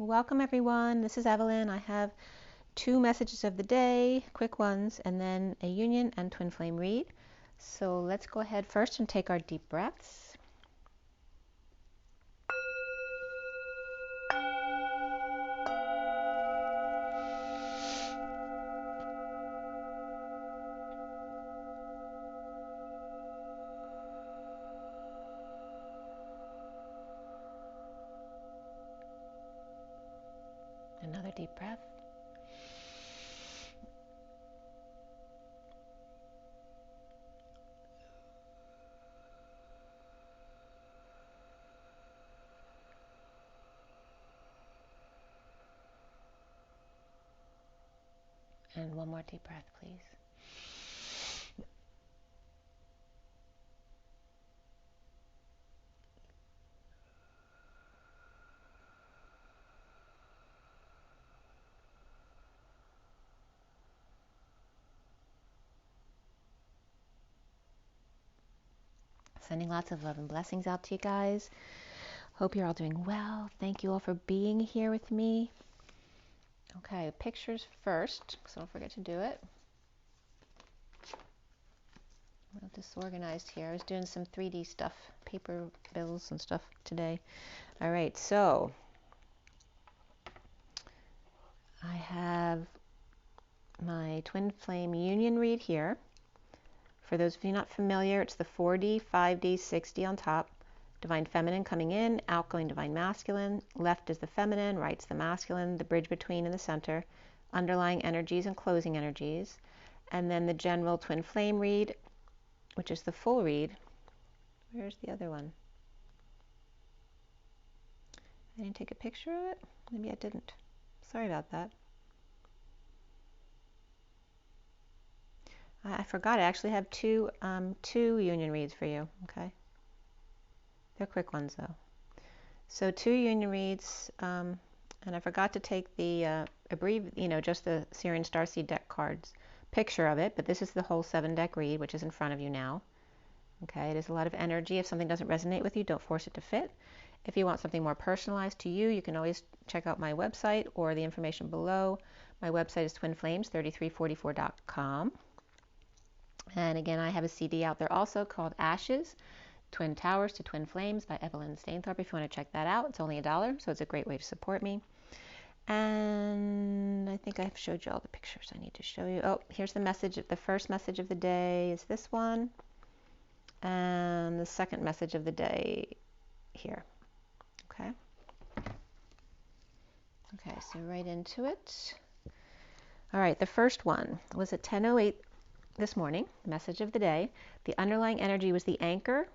Welcome everyone, this is Evelyn. I have 2 messages of the day, quick ones, and then a union and twin flame read. So let's go ahead first and take our deep breaths. Another deep breath. And one more deep breath, please. Sending lots of love and blessings out to you guys. Hope you're all doing well. Thank you all for being here with me. Okay, pictures first, so don't forget to do it. I'm a little disorganized here. I was doing some 3D stuff, paper bills and stuff today. All right, so I have my twin flame union read here. For those of you not familiar, it's the 4D, 5D, 6D on top. Divine feminine coming in, outgoing divine masculine. Left is the feminine, right's the masculine, the bridge between in the center. Underlying energies and closing energies. And then the general twin flame read, which is the full read. Where's the other one? I didn't take a picture of it? Maybe I didn't. Sorry about that. I forgot, I actually have two union reads for you, okay? They're quick ones though. So 2 union reads, and I forgot to take the just the Syrian Starseed deck cards picture of it, but this is the whole 7 deck read, which is in front of you now. Okay, it is a lot of energy. If something doesn't resonate with you, don't force it to fit. If you want something more personalized to you, you can always check out my website or the information below. My website is twinflames3344.com. And again, I have a CD out there also called Ashes, Twin Towers to Twin Flames by Evelyn Stainthorpe. If you want to check that out, it's only $1, so it's a great way to support me. And I think I've showed you all the pictures I need to show you. Oh, here's the message. The first message of the day is this one. And the second message of the day here. Okay. Okay, so right into it. All right, the first one was at 10:08 this morning, message of the day. The underlying energy was the anchor.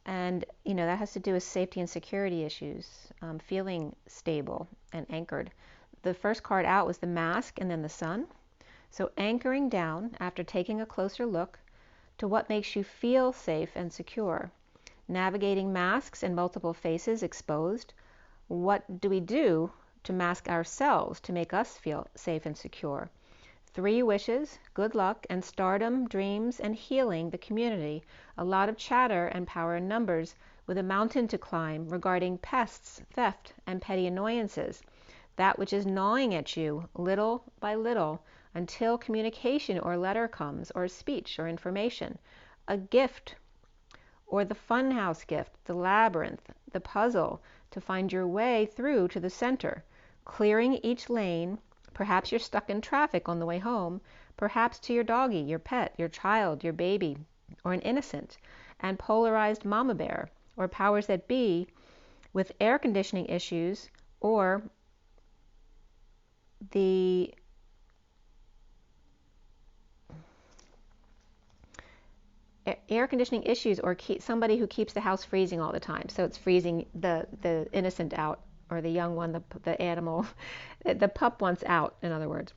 And, that has to do with safety and security issues, feeling stable and anchored. The first card out was the mask and then the sun. So anchoring down after taking a closer look to what makes you feel safe and secure. Navigating masks and multiple faces exposed. What do we do to mask ourselves to make us feel safe and secure? 3 wishes, good luck, and stardom, dreams, and healing the community. A lot of chatter and power in numbers with a mountain to climb regarding pests, theft, and petty annoyances. That which is gnawing at you little by little until communication or letter comes, or speech or information. A gift, or the funhouse gift, the labyrinth, the puzzle to find your way through to the center. Clearing each lane. Perhaps you're stuck in traffic on the way home, perhaps to your doggy, your pet, your child, your baby, or an innocent and polarized mama bear, or powers that be with air conditioning issues, or the air conditioning issues, or somebody who keeps the house freezing all the time. So it's freezing the innocent out, or the young one, the animal, the pup wants out, in other words.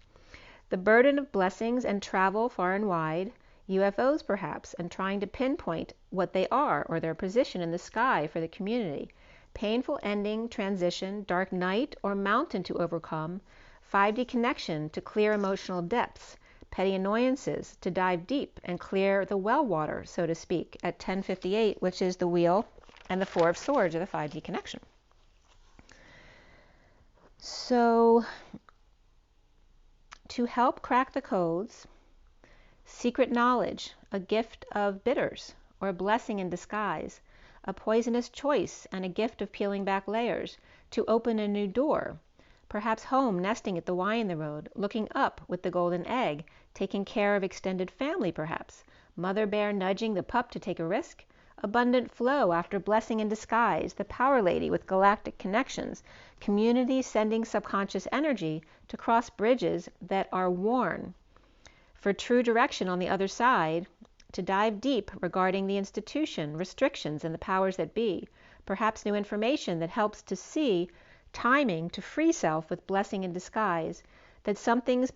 The burden of blessings and travel far and wide, UFOs perhaps, and trying to pinpoint what they are or their position in the sky for the community. Painful ending, transition, dark night or mountain to overcome, 5D connection to clear emotional depths, petty annoyances to dive deep and clear the well water, so to speak, at 10:58, which is the wheel and the 4 of swords, or the 5D connection. So, to help crack the codes, secret knowledge, a gift of bitters, or a blessing in disguise, a poisonous choice and a gift of peeling back layers, to open a new door, perhaps home nesting at the Y in the road, looking up with the golden egg, taking care of extended family perhaps, mother bear nudging the pup to take a risk, abundant flow after blessing in disguise, the power lady with galactic connections, community sending subconscious energy to cross bridges that are worn, for true direction on the other side, to dive deep regarding the institution, restrictions, and the powers that be, perhaps new information that helps to see timing to free self with blessing in disguise, that something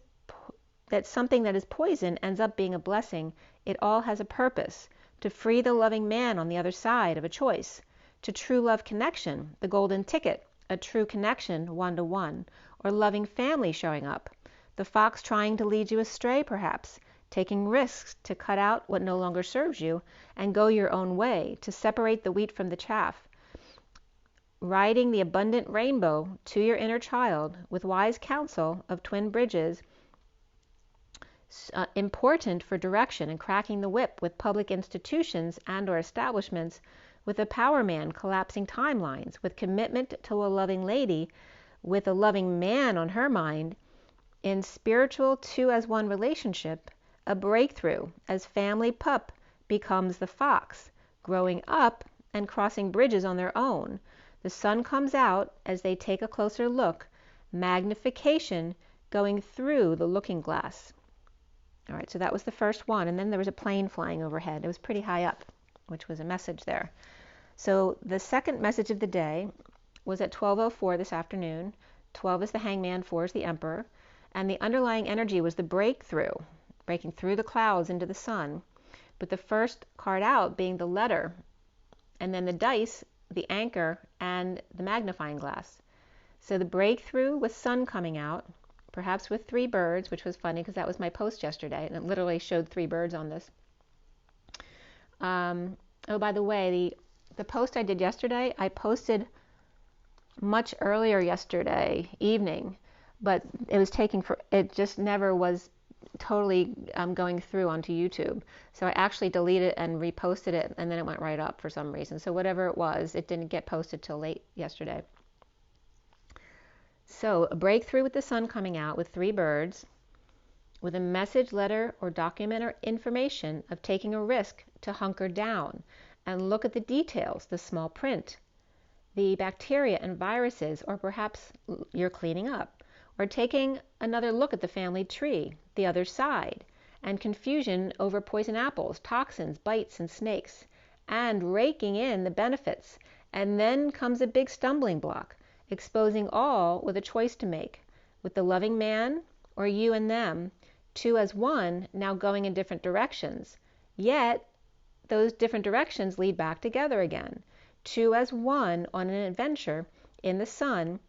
that is poison ends up being a blessing. It all has a purpose, to free the loving man on the other side of a choice, to true love connection, the golden ticket, a true connection one-to-one, or loving family showing up, the fox trying to lead you astray perhaps, taking risks to cut out what no longer serves you and go your own way, to separate the wheat from the chaff, riding the abundant rainbow to your inner child with wise counsel of twin bridges, important for direction and cracking the whip with public institutions and or establishments, with a power man collapsing timelines, with commitment to a loving lady, with a loving man on her mind, in spiritual two-as-one relationship, a breakthrough as family pup becomes the fox, growing up and crossing bridges on their own. The sun comes out as they take a closer look, magnification going through the looking glass. All right, so that was the first one, and then there was a plane flying overhead. It was pretty high up, which was a message there. So the second message of the day was at 12:04 this afternoon. 12 is the hangman, 4 is the emperor, and the underlying energy was the breakthrough, breaking through the clouds into the sun, with the first card out being the letter, and then the dice, the anchor, and the magnifying glass. So the breakthrough with sun coming out, perhaps with 3 birds, which was funny because that was my post yesterday, and it literally showed 3 birds on this. Oh, by the way, the post I did yesterday, I posted much earlier yesterday evening, but it just never was totally going through onto YouTube. So I actually deleted and reposted it, and then it went right up for some reason. So whatever it was, it didn't get posted till late yesterday. So a breakthrough with the sun coming out with 3 birds, with a message, letter, or document or information of taking a risk to hunker down and look at the details, the small print, the bacteria and viruses, or perhaps you're cleaning up, or taking another look at the family tree, the other side, and confusion over poison apples, toxins, bites, and snakes, and raking in the benefits. And then comes a big stumbling block, exposing all with a choice to make, with the loving man or you and them, 2 as 1, now going in different directions. Yet those different directions lead back together again. 2 as 1 on an adventure in the sun,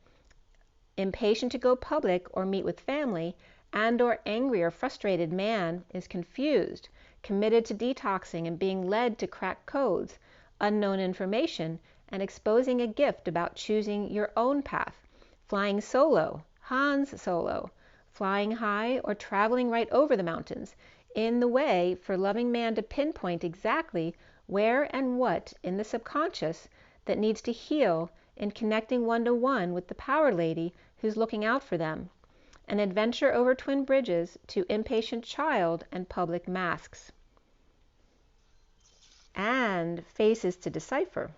impatient to go public or meet with family, and or angry or frustrated man is confused, committed to detoxing and being led to crack codes, unknown information, and exposing a gift about choosing your own path, flying solo, Hans Solo, flying high or traveling right over the mountains, in the way for loving man to pinpoint exactly where and what in the subconscious that needs to heal in connecting one-to-one with the power lady who's looking out for them. An adventure over twin bridges to impatient child and public masks. And faces to decipher.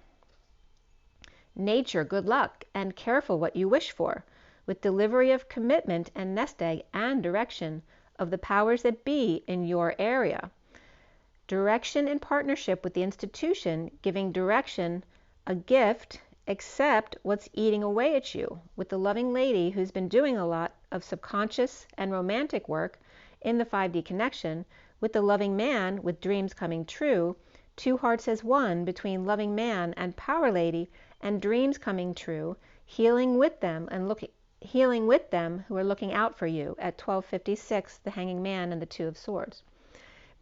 Nature, good luck, and careful what you wish for, with delivery of commitment and nest egg and direction of the powers that be in your area. Direction in partnership with the institution, giving direction, a gift, accept what's eating away at you, with the loving lady who's been doing a lot of subconscious and romantic work in the 5D connection, with the loving man with dreams coming true, 2 hearts as 1 between loving man and power lady, and dreams coming true, healing with them who are looking out for you at 12:56, the hanging man and the 2 of swords.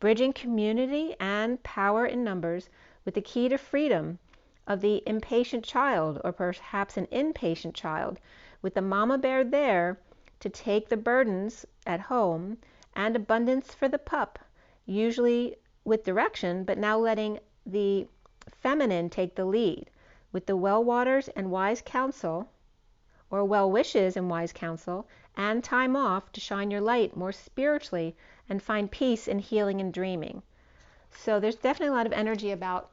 Bridging community and power in numbers with the key to freedom of the impatient child, or perhaps an impatient child, with the mama bear there to take the burdens at home, and abundance for the pup, usually with direction, but now letting the feminine take the lead, with the well waters and wise counsel, or well wishes and wise counsel, and time off to shine your light more spiritually and find peace in healing and dreaming. So there's definitely a lot of energy about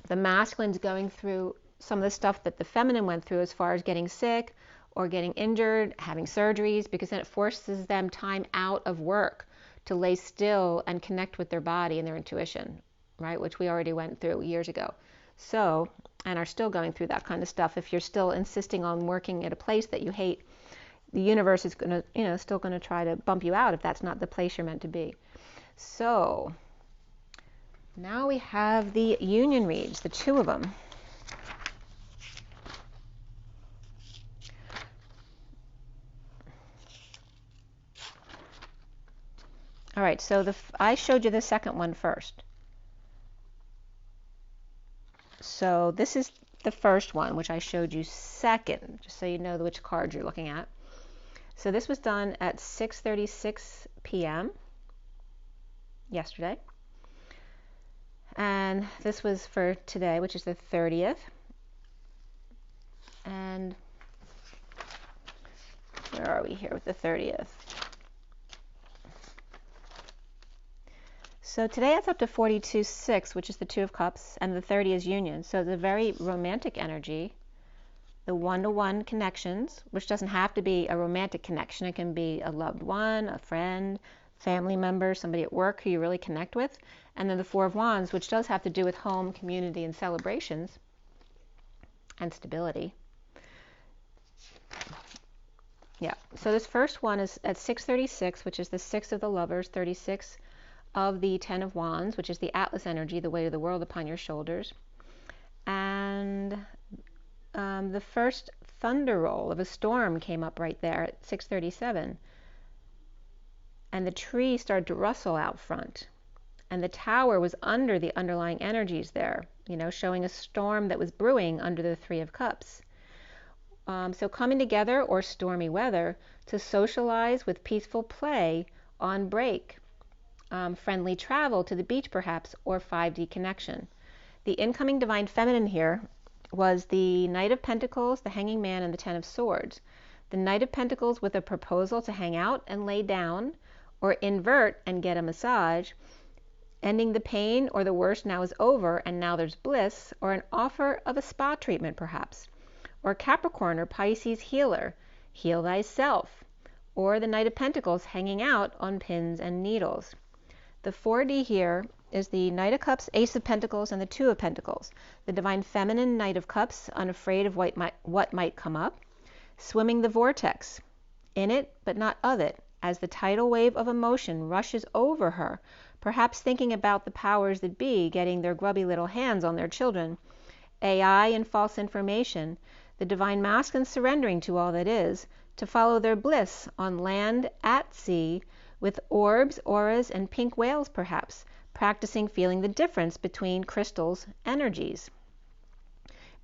the masculines going through some of the stuff that the feminine went through, as far as getting sick or getting injured, having surgeries, because then it forces them time out of work to lay still and connect with their body and their intuition, right? Which we already went through years ago. So, and are still going through that kind of stuff. If you're still insisting on working at a place that you hate, the universe is going to, still going to try to bump you out if that's not the place you're meant to be. So, now we have the union reads, the two of them. All right, so I showed you the second one first. So this is the first one, which I showed you second, just so you know which card you're looking at. So this was done at 6:36 p.m. yesterday. And this was for today, which is the 30th. And where are we here with the 30th? So today it's up to 42.6, which is the Two of Cups, and the 30 is union. So it's a very romantic energy. The one-to-one connections, which doesn't have to be a romantic connection. It can be a loved one, a friend, family member, somebody at work who you really connect with. And then the Four of Wands, which does have to do with home, community, and celebrations, and stability. Yeah, so this first one is at 6:36, which is the Six of the Lovers, 36 of the Ten of Wands, which is the Atlas energy, the weight of the world upon your shoulders. And the first thunder roll of a storm came up right there at 6:37. And the tree started to rustle out front. And the tower was under the underlying energies there, showing a storm that was brewing under the Three of Cups. So coming together or stormy weather to socialize with peaceful play on break. Friendly travel to the beach perhaps, or 5D connection. The incoming divine feminine here was the Knight of Pentacles, the Hanging Man, and the Ten of Swords. The Knight of Pentacles with a proposal to hang out and lay down, or invert and get a massage, ending the pain or the worst now is over and now there's bliss, or an offer of a spa treatment perhaps. Or Capricorn or Pisces healer, heal thyself. Or the Knight of Pentacles hanging out on pins and needles. The 4D here is the Knight of Cups, Ace of Pentacles, and the Two of Pentacles. The divine feminine Knight of Cups, unafraid of what might come up. Swimming the vortex, in it but not of it, as the tidal wave of emotion rushes over her, perhaps thinking about the powers that be getting their grubby little hands on their children. AI and false information, the divine masculine surrendering to all that is, to follow their bliss on land, at sea, with orbs, auras, and pink whales perhaps, practicing feeling the difference between crystals' energies.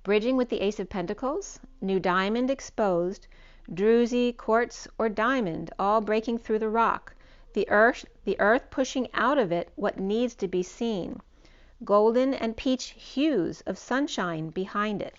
Bridging with the Ace of Pentacles, new diamond exposed, druzy, quartz, or diamond, all breaking through the rock, the earth pushing out of it what needs to be seen, golden and peach hues of sunshine behind it.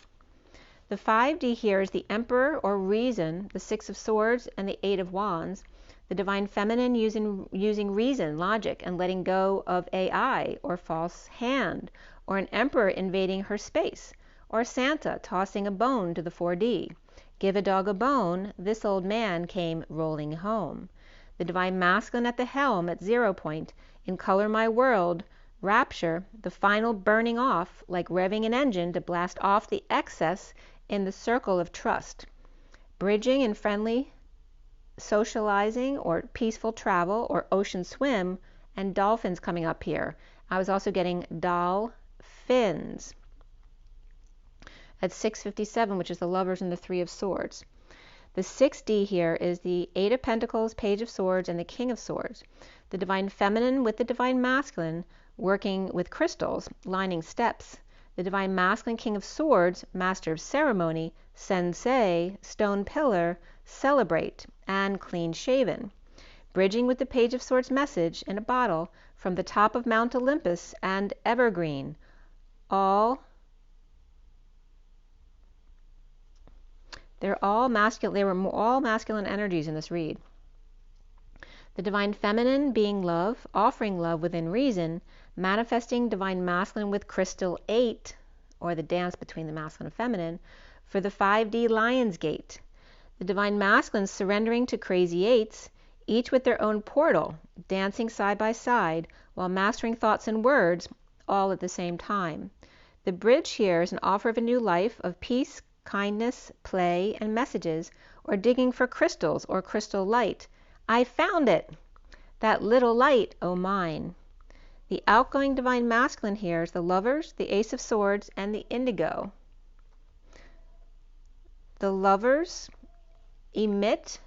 The 5D here is the Emperor or Reason, the Six of Swords, and the Eight of Wands. The divine feminine using reason, logic, and letting go of AI or false hand, or an emperor invading her space, or Santa tossing a bone to the 4D. Give a dog a bone, this old man came rolling home. The divine masculine at the helm at 0 point, in color my world, rapture, the final burning off, like revving an engine to blast off the excess in the circle of trust. Bridging and friendly socializing or peaceful travel or ocean swim, and dolphins coming up here. I was also getting dolphins at 6:57, which is the Lovers and the Three of Swords. The 6D here is the Eight of Pentacles, Page of Swords, and the King of Swords. The divine feminine with the divine masculine working with crystals, lining steps, The Divine Masculine King of Swords, Master of Ceremony, Sensei, Stone Pillar, Celebrate, and Clean Shaven. Bridging with the Page of Swords message in a bottle from the top of Mount Olympus and Evergreen. They were all masculine energies in this read. The Divine Feminine being love, offering love within reason, manifesting Divine Masculine with Crystal 8, or the dance between the masculine and feminine, for the 5D Lion's Gate. The Divine Masculine surrendering to Crazy Eights, each with their own portal, dancing side by side while mastering thoughts and words all at the same time. The bridge here is an offer of a new life of peace, kindness, play, and messages, or digging for crystals or crystal light. I found it! That little light, oh mine. The outgoing Divine Masculine here is the Lovers, the Ace of Swords, and the Indigo. The Lovers emit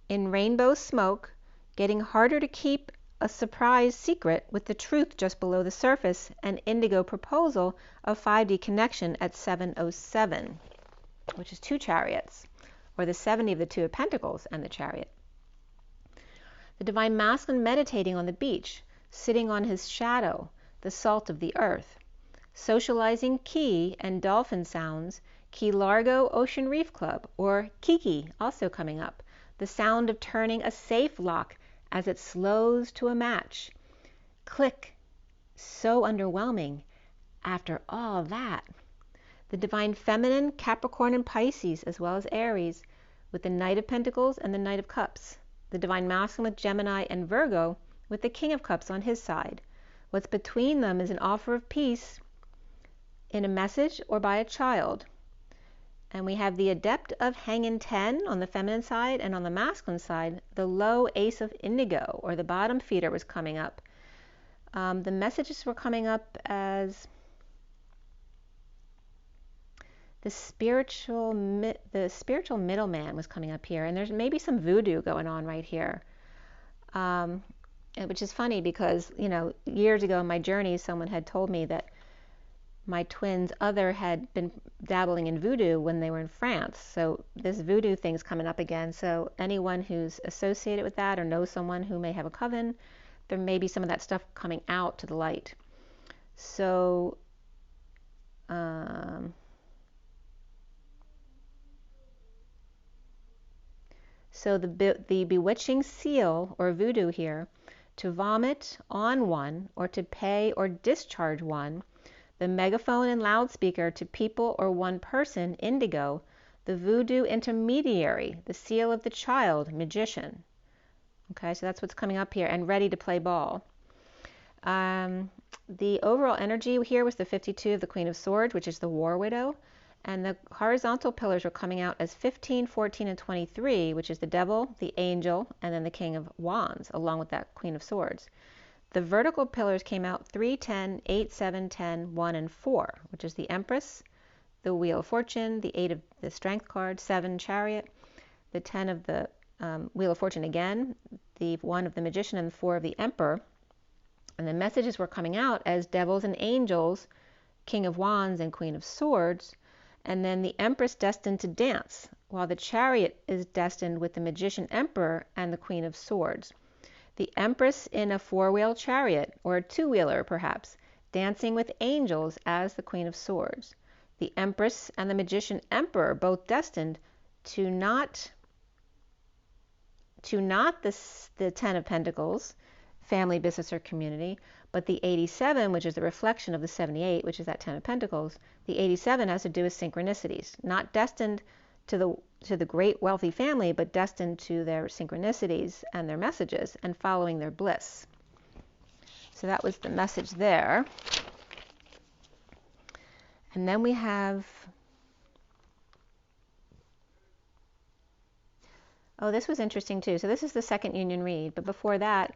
in rainbow smoke, getting harder to keep a surprise secret with the truth just below the surface, an indigo proposal of 5D connection at 707, which is 2 chariots, or the 70 of the 2 of Pentacles and the chariot. The Divine Masculine meditating on the beach, sitting on his shadow, the salt of the earth. Socializing key and dolphin sounds, Key Largo Ocean Reef Club, or Kiki, also coming up. The sound of turning a safe lock as it slows to a match. Click, so underwhelming after all that. The Divine Feminine, Capricorn and Pisces, as well as Aries, with the Knight of Pentacles and the Knight of Cups. The Divine Masculine with Gemini and Virgo, with the King of Cups on his side. What's between them is an offer of peace in a message or by a child. And we have the Adept of Hanging 10 on the feminine side, and on the masculine side, the low Ace of Indigo, or the bottom feeder, was coming up. The messages were coming up as the spiritual middleman was coming up here, and there's maybe some voodoo going on right here, which is funny because, you know, years ago in my journey, someone had told me that my twin's other had been dabbling in voodoo when they were in France. So this voodoo thing's coming up again. So anyone who's associated with that or knows someone who may have a coven, there may be some of that stuff coming out to the light. So the bewitching seal or voodoo here, to vomit on one or to pay or discharge one. The megaphone and loudspeaker to people or one person, indigo. The voodoo intermediary, the seal of the child, magician. Okay, so that's what's coming up here, and ready to play ball. The overall energy here was the 52 of the Queen of Swords, which is the War Widow. And the horizontal pillars are coming out as 15, 14, and 23, which is the Devil, the Angel, and then the King of Wands, along with that Queen of Swords. The vertical pillars came out 3, 10, 8, 7, 10, 1, and 4, which is the Empress, the Wheel of Fortune, the 8 of the Strength card, 7 Chariot, the 10 of the Wheel of Fortune again, the 1 of the Magician, and the 4 of the Emperor. And the messages were coming out as Devils and Angels, King of Wands, and Queen of Swords, and then the Empress destined to dance, while the Chariot is destined with the Magician, Emperor, and the Queen of Swords. The Empress in a 4-wheel chariot, or a 2-wheeler perhaps, dancing with angels as the Queen of Swords. The Empress and the Magician, Emperor, both destined to not the 10 of Pentacles, family, business, or community, but the 87, which is the reflection of the 78, which is that 10 of Pentacles. The 87 has to do with synchronicities, not destined to the great wealthy family, but destined to their synchronicities and their messages and following their bliss. So that was the message there. And then we have, oh, this was interesting too. So this is the second union read, but before that,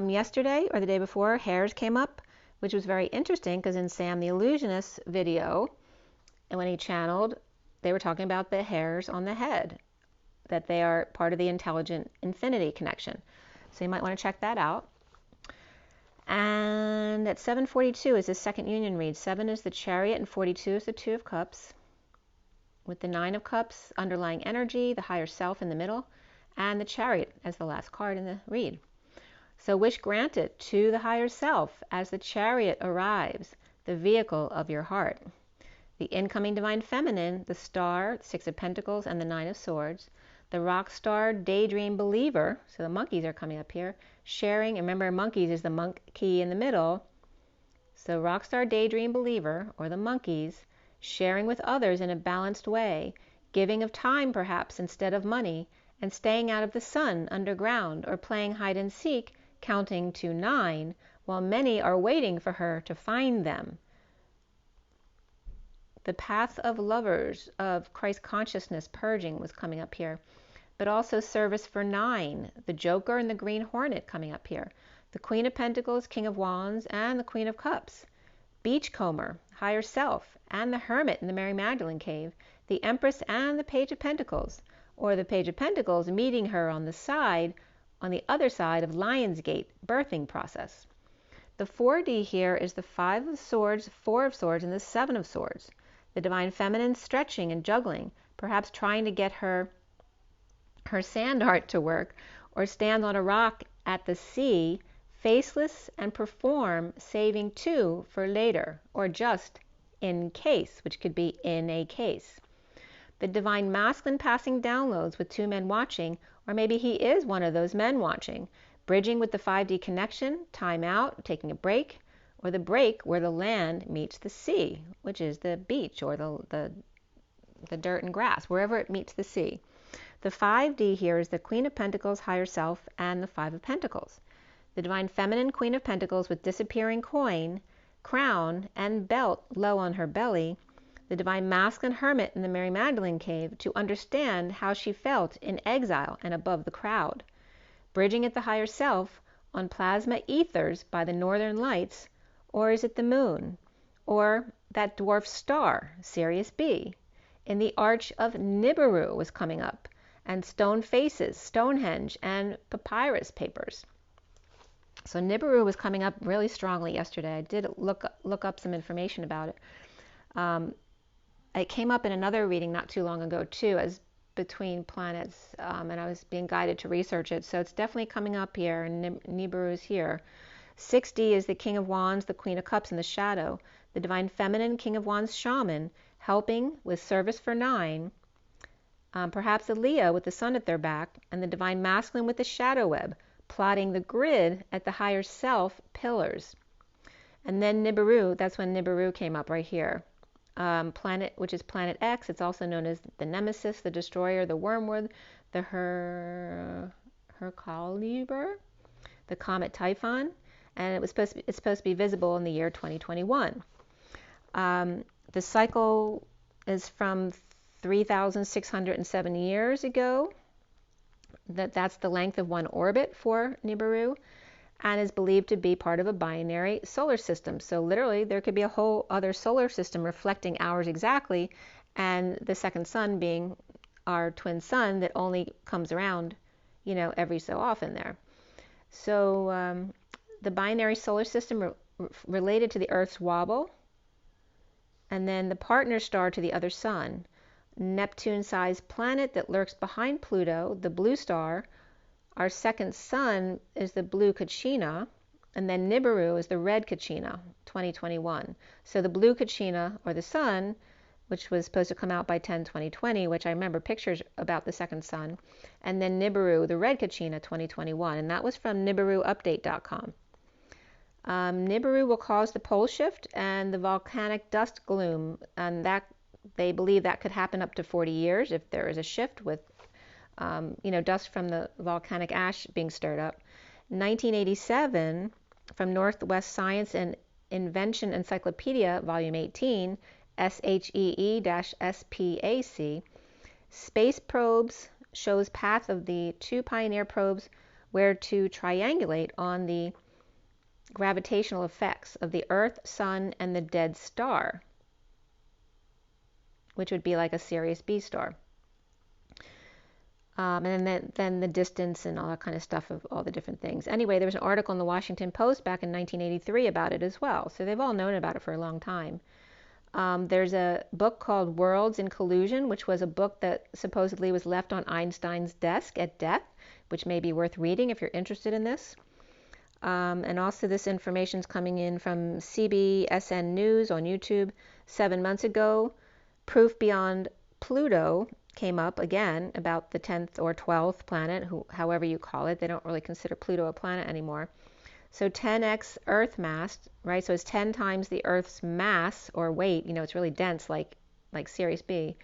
yesterday or the day before, hairs came up, which was very interesting because in Sam the Illusionist video, and when he channeled, they were talking about the hairs on the head, that they are part of the intelligent infinity connection. So you might want to check that out. And at 7:42 is the second union read. 7 is the Chariot and 42 is the Two of Cups, with the Nine of Cups underlying energy, the higher self in the middle, and the Chariot as the last card in the read. So wish granted to the higher self as the Chariot arrives, the vehicle of your heart. The incoming Divine Feminine, the Star, Six of Pentacles, and the Nine of Swords. The Rock Star Daydream Believer, so the monkeys are coming up here, sharing, remember monkeys is the monkey in the middle. So Rock Star Daydream Believer, or the monkeys, sharing with others in a balanced way, giving of time perhaps instead of money, and staying out of the sun underground, or playing hide and seek, counting to 9, while many are waiting for her to find them. The path of lovers, of Christ consciousness purging was coming up here, but also service for 9, the Joker and the Green Hornet coming up here, the Queen of Pentacles, King of Wands, and the Queen of Cups, Beachcomber, higher self, and the Hermit in the Mary Magdalene cave, the Empress and the Page of Pentacles, or the Page of Pentacles meeting her on the other side of Lionsgate birthing process. The 4D here is the 5 of Swords, 4 of Swords, and the 7 of Swords. The Divine Feminine stretching and juggling, perhaps trying to get her sand art to work, or stand on a rock at the sea, faceless, and perform saving 2 for later, or just in case, which could be in a case. The Divine Masculine passing downloads with 2 men watching, or maybe he is one of those men watching, bridging with the 5D connection, time out, taking a break, or the break where the land meets the sea, which is the beach or the dirt and grass, wherever it meets the sea. The 5D here is the Queen of Pentacles, higher self, and the 5 of Pentacles. The Divine Feminine Queen of Pentacles with disappearing coin, crown, and belt low on her belly. The Divine Masculine Hermit in the Mary Magdalene cave to understand how she felt in exile and above the crowd. Bridging at the higher self on plasma ethers by the northern lights, or is it the moon, or that dwarf star, Sirius B, in the arch of Nibiru was coming up, and stone faces, Stonehenge, and papyrus papers. So Nibiru was coming up really strongly yesterday. I did look up some information about it. It came up in another reading not too long ago too, as between planets, and I was being guided to research it. So it's definitely coming up here, and Nibiru is here. 6D is the King of Wands, the Queen of Cups in the shadow, the Divine Feminine King of Wands shaman, helping with service for 9, perhaps a Leo with the sun at their back, and the Divine Masculine with the shadow web, plotting the grid at the higher self pillars. And then Nibiru, that's when Nibiru came up right here. Planet, which is Planet X, it's also known as the Nemesis, the Destroyer, the Wormwood, the Hercule, the Comet Typhon, and it's supposed to be visible in the year 2021. The cycle is from 3,607 years ago. That's the length of one orbit for Nibiru, and is believed to be part of a binary solar system. So literally there could be a whole other solar system reflecting ours exactly, and the second sun being our twin sun that only comes around, every so often there. So the binary solar system related to the Earth's wobble, and then the partner star to the other sun, Neptune-sized planet that lurks behind Pluto, the blue star. Our second sun is the blue Kachina, and then Nibiru is the red Kachina, 2021. So the blue Kachina, or the sun, which was supposed to come out by 10/20/20, which I remember pictures about the second sun, and then Nibiru, the red Kachina, 2021, and that was from NibiruUpdate.com. Nibiru will cause the pole shift and the volcanic dust gloom, and that they believe that could happen up to 40 years if there is a shift with dust from the volcanic ash being stirred up. 1987, from Northwest Science and Invention Encyclopedia, Volume 18, SHEE-SPAC, Space Probes shows path of the 2 Pioneer probes where to triangulate on the gravitational effects of the Earth, Sun, and the dead star, which would be like a Sirius B star. And then the distance and all that kind of stuff of all the different things. Anyway, there was an article in the Washington Post back in 1983 about it as well. So they've all known about it for a long time. There's a book called Worlds in Collusion, which was a book that supposedly was left on Einstein's desk at death, which may be worth reading if you're interested in this. And also this information is coming in from CBSN News on YouTube 7 months ago. Proof beyond Pluto came up again about the 10th or 12th planet, however you call it. They don't really consider Pluto a planet anymore. So 10x Earth mass, right? So it's 10 times the Earth's mass or weight. You know, it's really dense, like Sirius B.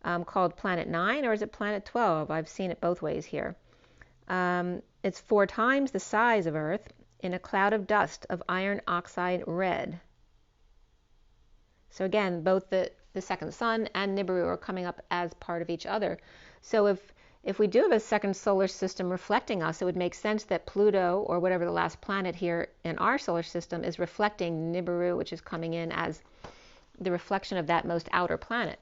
Called Planet 9, or is it Planet 12? I've seen it both ways here. It's 4 times the size of Earth in a cloud of dust of iron oxide red. So again, both the second sun and Nibiru are coming up as part of each other. So if we do have a second solar system reflecting us, it would make sense that Pluto, or whatever the last planet here in our solar system, is reflecting Nibiru, which is coming in as the reflection of that most outer planet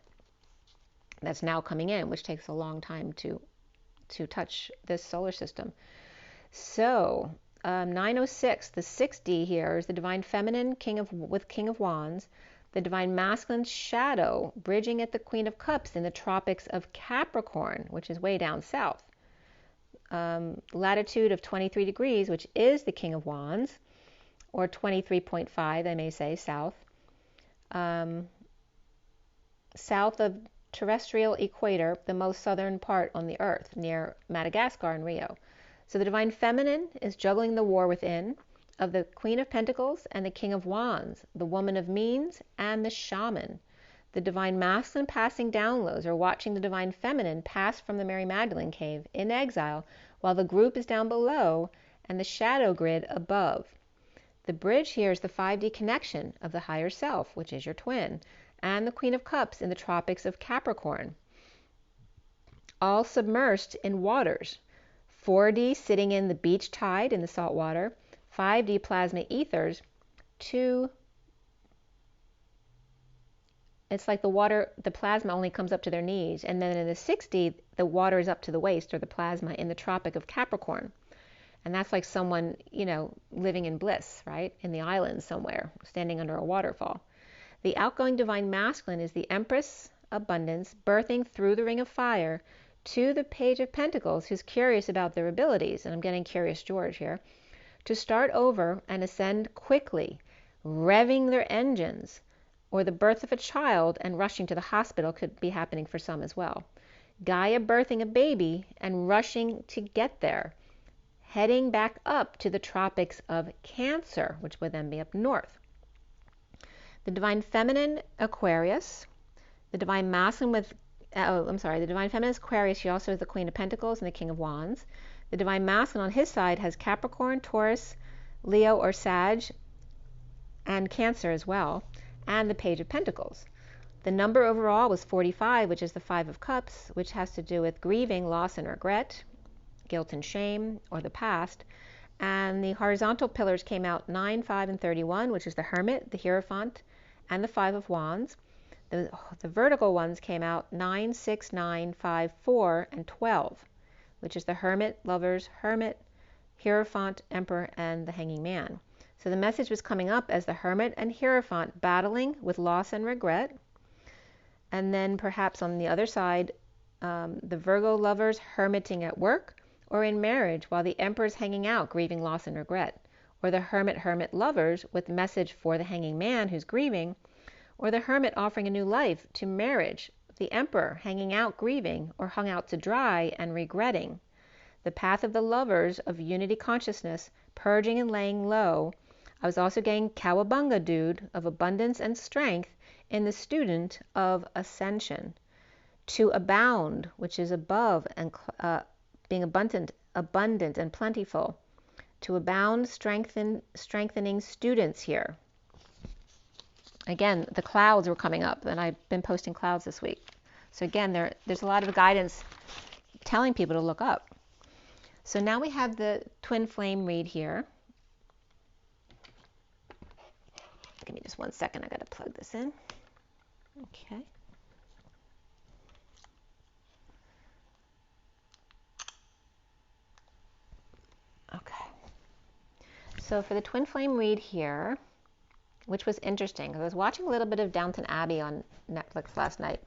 that's now coming in, which takes a long time to touch this solar system. So 906, the 6D here is the divine feminine with King of Wands, the divine masculine shadow bridging at the Queen of Cups in the tropics of Capricorn, which is way down south. Latitude of 23 degrees, which is the King of Wands, or 23.5, they may say, south. South of terrestrial equator, the most southern part on the earth, near Madagascar and Rio. So the divine feminine is juggling the war within of the Queen of Pentacles and the King of Wands, the woman of means and the shaman. The divine masculine passing downloads or watching the divine feminine pass from the Mary Magdalene cave in exile while the group is down below and the shadow grid above. The bridge here is the 5D connection of the higher self, which is your twin, and the Queen of Cups in the tropics of Capricorn, all submersed in waters. 4D sitting in the beach tide in the salt water, 5D plasma ethers, it's like the plasma only comes up to their knees, and then in the 6D, the water is up to the waist, or the plasma, in the Tropic of Capricorn. And that's like someone, living in bliss, right? In the islands somewhere, standing under a waterfall. The outgoing divine masculine is the Empress Abundance, birthing through the Ring of Fire to the Page of Pentacles, who's curious about their abilities, and I'm getting Curious George here, to start over and ascend quickly, revving their engines, or the birth of a child and rushing to the hospital could be happening for some as well. Gaia birthing a baby and rushing to get there, heading back up to the tropics of Cancer, which would then be up north. The divine feminine Aquarius, the divine masculine the divine feminine is Aquarius. She also is the Queen of Pentacles and the King of Wands. The divine masculine on his side has Capricorn, Taurus, Leo or Sag, and Cancer as well, and the Page of Pentacles. The number overall was 45, which is the 5 of Cups, which has to do with grieving, loss, and regret, guilt and shame, or the past. And the horizontal pillars came out 9, 5, and 31, which is the Hermit, the Hierophant, and the 5 of Wands. The vertical ones came out 9, 6, 9, 5, 4, and 12, which is the Hermit, Lovers, Hermit, Hierophant, Emperor, and the Hanging Man. So the message was coming up as the Hermit and Hierophant battling with loss and regret. And then perhaps on the other side, the Virgo lovers hermiting at work or in marriage while the Emperor's hanging out, grieving loss and regret. Or the Hermit lovers with message for the Hanging Man who's grieving. Or the Hermit offering a new life to marriage, the Emperor hanging out grieving or hung out to dry and regretting. The path of the lovers of unity consciousness, purging and laying low. I was also getting Cowabunga dude of abundance and strength in the student of ascension. To abound, which is above and being abundant and plentiful. To abound, strengthening students here. Again, the clouds were coming up, and I've been posting clouds this week. So again, there's a lot of guidance telling people to look up. So now we have the twin flame read here. Give me just 1 second. I got to plug this in. Okay. So for the twin flame read here, which was interesting, because I was watching a little bit of Downton Abbey on Netflix last night,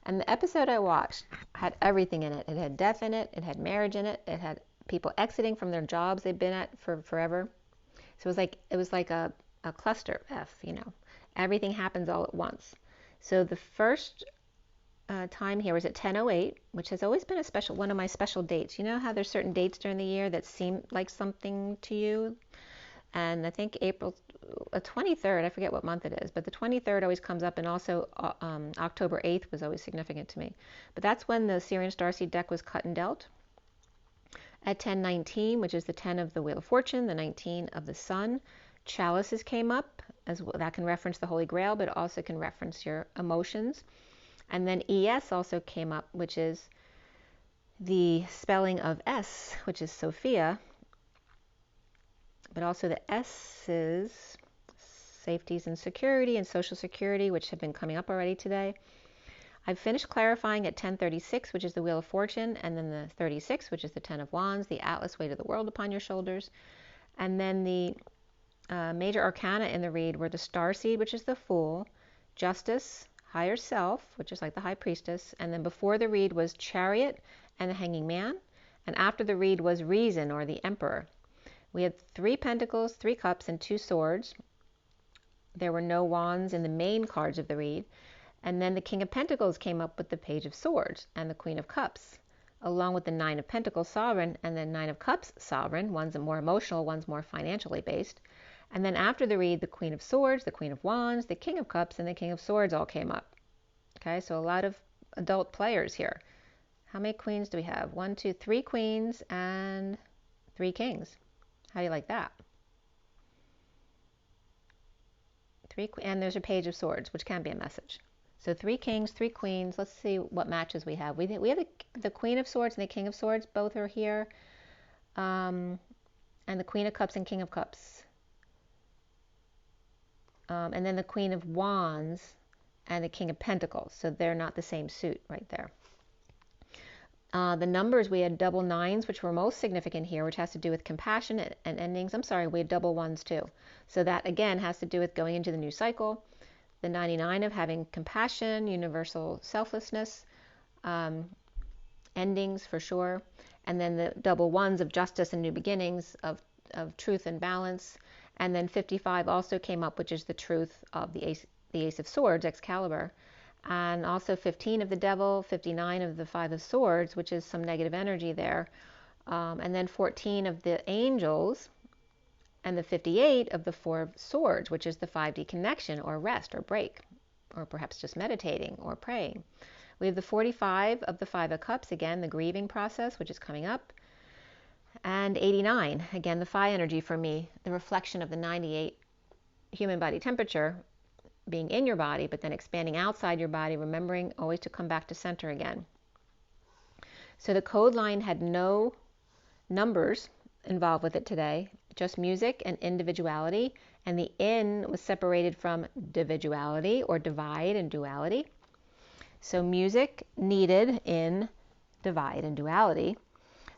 and the episode I watched had everything in it. It had death in it, it had marriage in it, it had people exiting from their jobs they've been at for forever. So it was like a cluster F, you know. Everything happens all at once. So the first time here was at 10:08, which has always been one of my special dates. You know how there's certain dates during the year that seem like something to you? And I think April 23rd, I forget what month it is, but the 23rd always comes up, and also October 8th was always significant to me. But that's when the Syrian Starseed deck was cut and dealt. At 10:19, which is the 10 of the Wheel of Fortune, the 19 of the Sun, chalices came up, as well. That can reference the Holy Grail, but it also can reference your emotions. And then ES also came up, which is the spelling of S, which is Sophia, but also the S's, safeties and security and social security, which have been coming up already today. I've finished clarifying at 10:36, which is the Wheel of Fortune, and then the 36, which is the 10 of Wands, the Atlas, weight of the world upon your shoulders. And then the major arcana in the read were the Starseed, which is the Fool, Justice, Higher Self, which is like the High Priestess, and then before the read was Chariot and the Hanging Man, and after the read was Reason, or the Emperor. We had 3 Pentacles, 3 Cups, and 2 Swords. There were no Wands in the main cards of the read. And then the King of Pentacles came up with the Page of Swords and the Queen of Cups, along with the 9 of Pentacles Sovereign and the 9 of Cups Sovereign. One's more emotional, one's more financially based. And then after the read, the Queen of Swords, the Queen of Wands, the King of Cups, and the King of Swords all came up. Okay, so a lot of adult players here. How many queens do we have? 1, 2, 3 queens and 3 kings. How do you like that? And there's a Page of Swords, which can be a message. So 3 kings, 3 queens. Let's see what matches we have. We have the Queen of Swords and the King of Swords. Both are here. And the Queen of Cups and King of Cups. And then the Queen of Wands and the King of Pentacles. So they're not the same suit right there. The numbers, we had double 9s, which were most significant here, which has to do with compassion and endings. I'm sorry, we had double 1s too. So that, again, has to do with going into the new cycle. The 99 of having compassion, universal selflessness, endings for sure. And then the double 1s of justice and new beginnings, of truth and balance. And then 55 also came up, which is the truth of the Ace of Swords, Excalibur. And also 15 of the Devil, 59 of the 5 of Swords, which is some negative energy there. And then 14 of the Angels, and the 58 of the 4 of Swords, which is the 5D connection, or rest, or break, or perhaps just meditating or praying. We have the 45 of the 5 of Cups, again, the grieving process, which is coming up. And 89, again, the Phi energy for me, the reflection of the 98 human body temperature, being in your body, but then expanding outside your body, remembering always to come back to center again. So the code line had no numbers involved with it today, just music and individuality, and the in was separated from dividuality, or divide and duality. So music needed in divide and duality.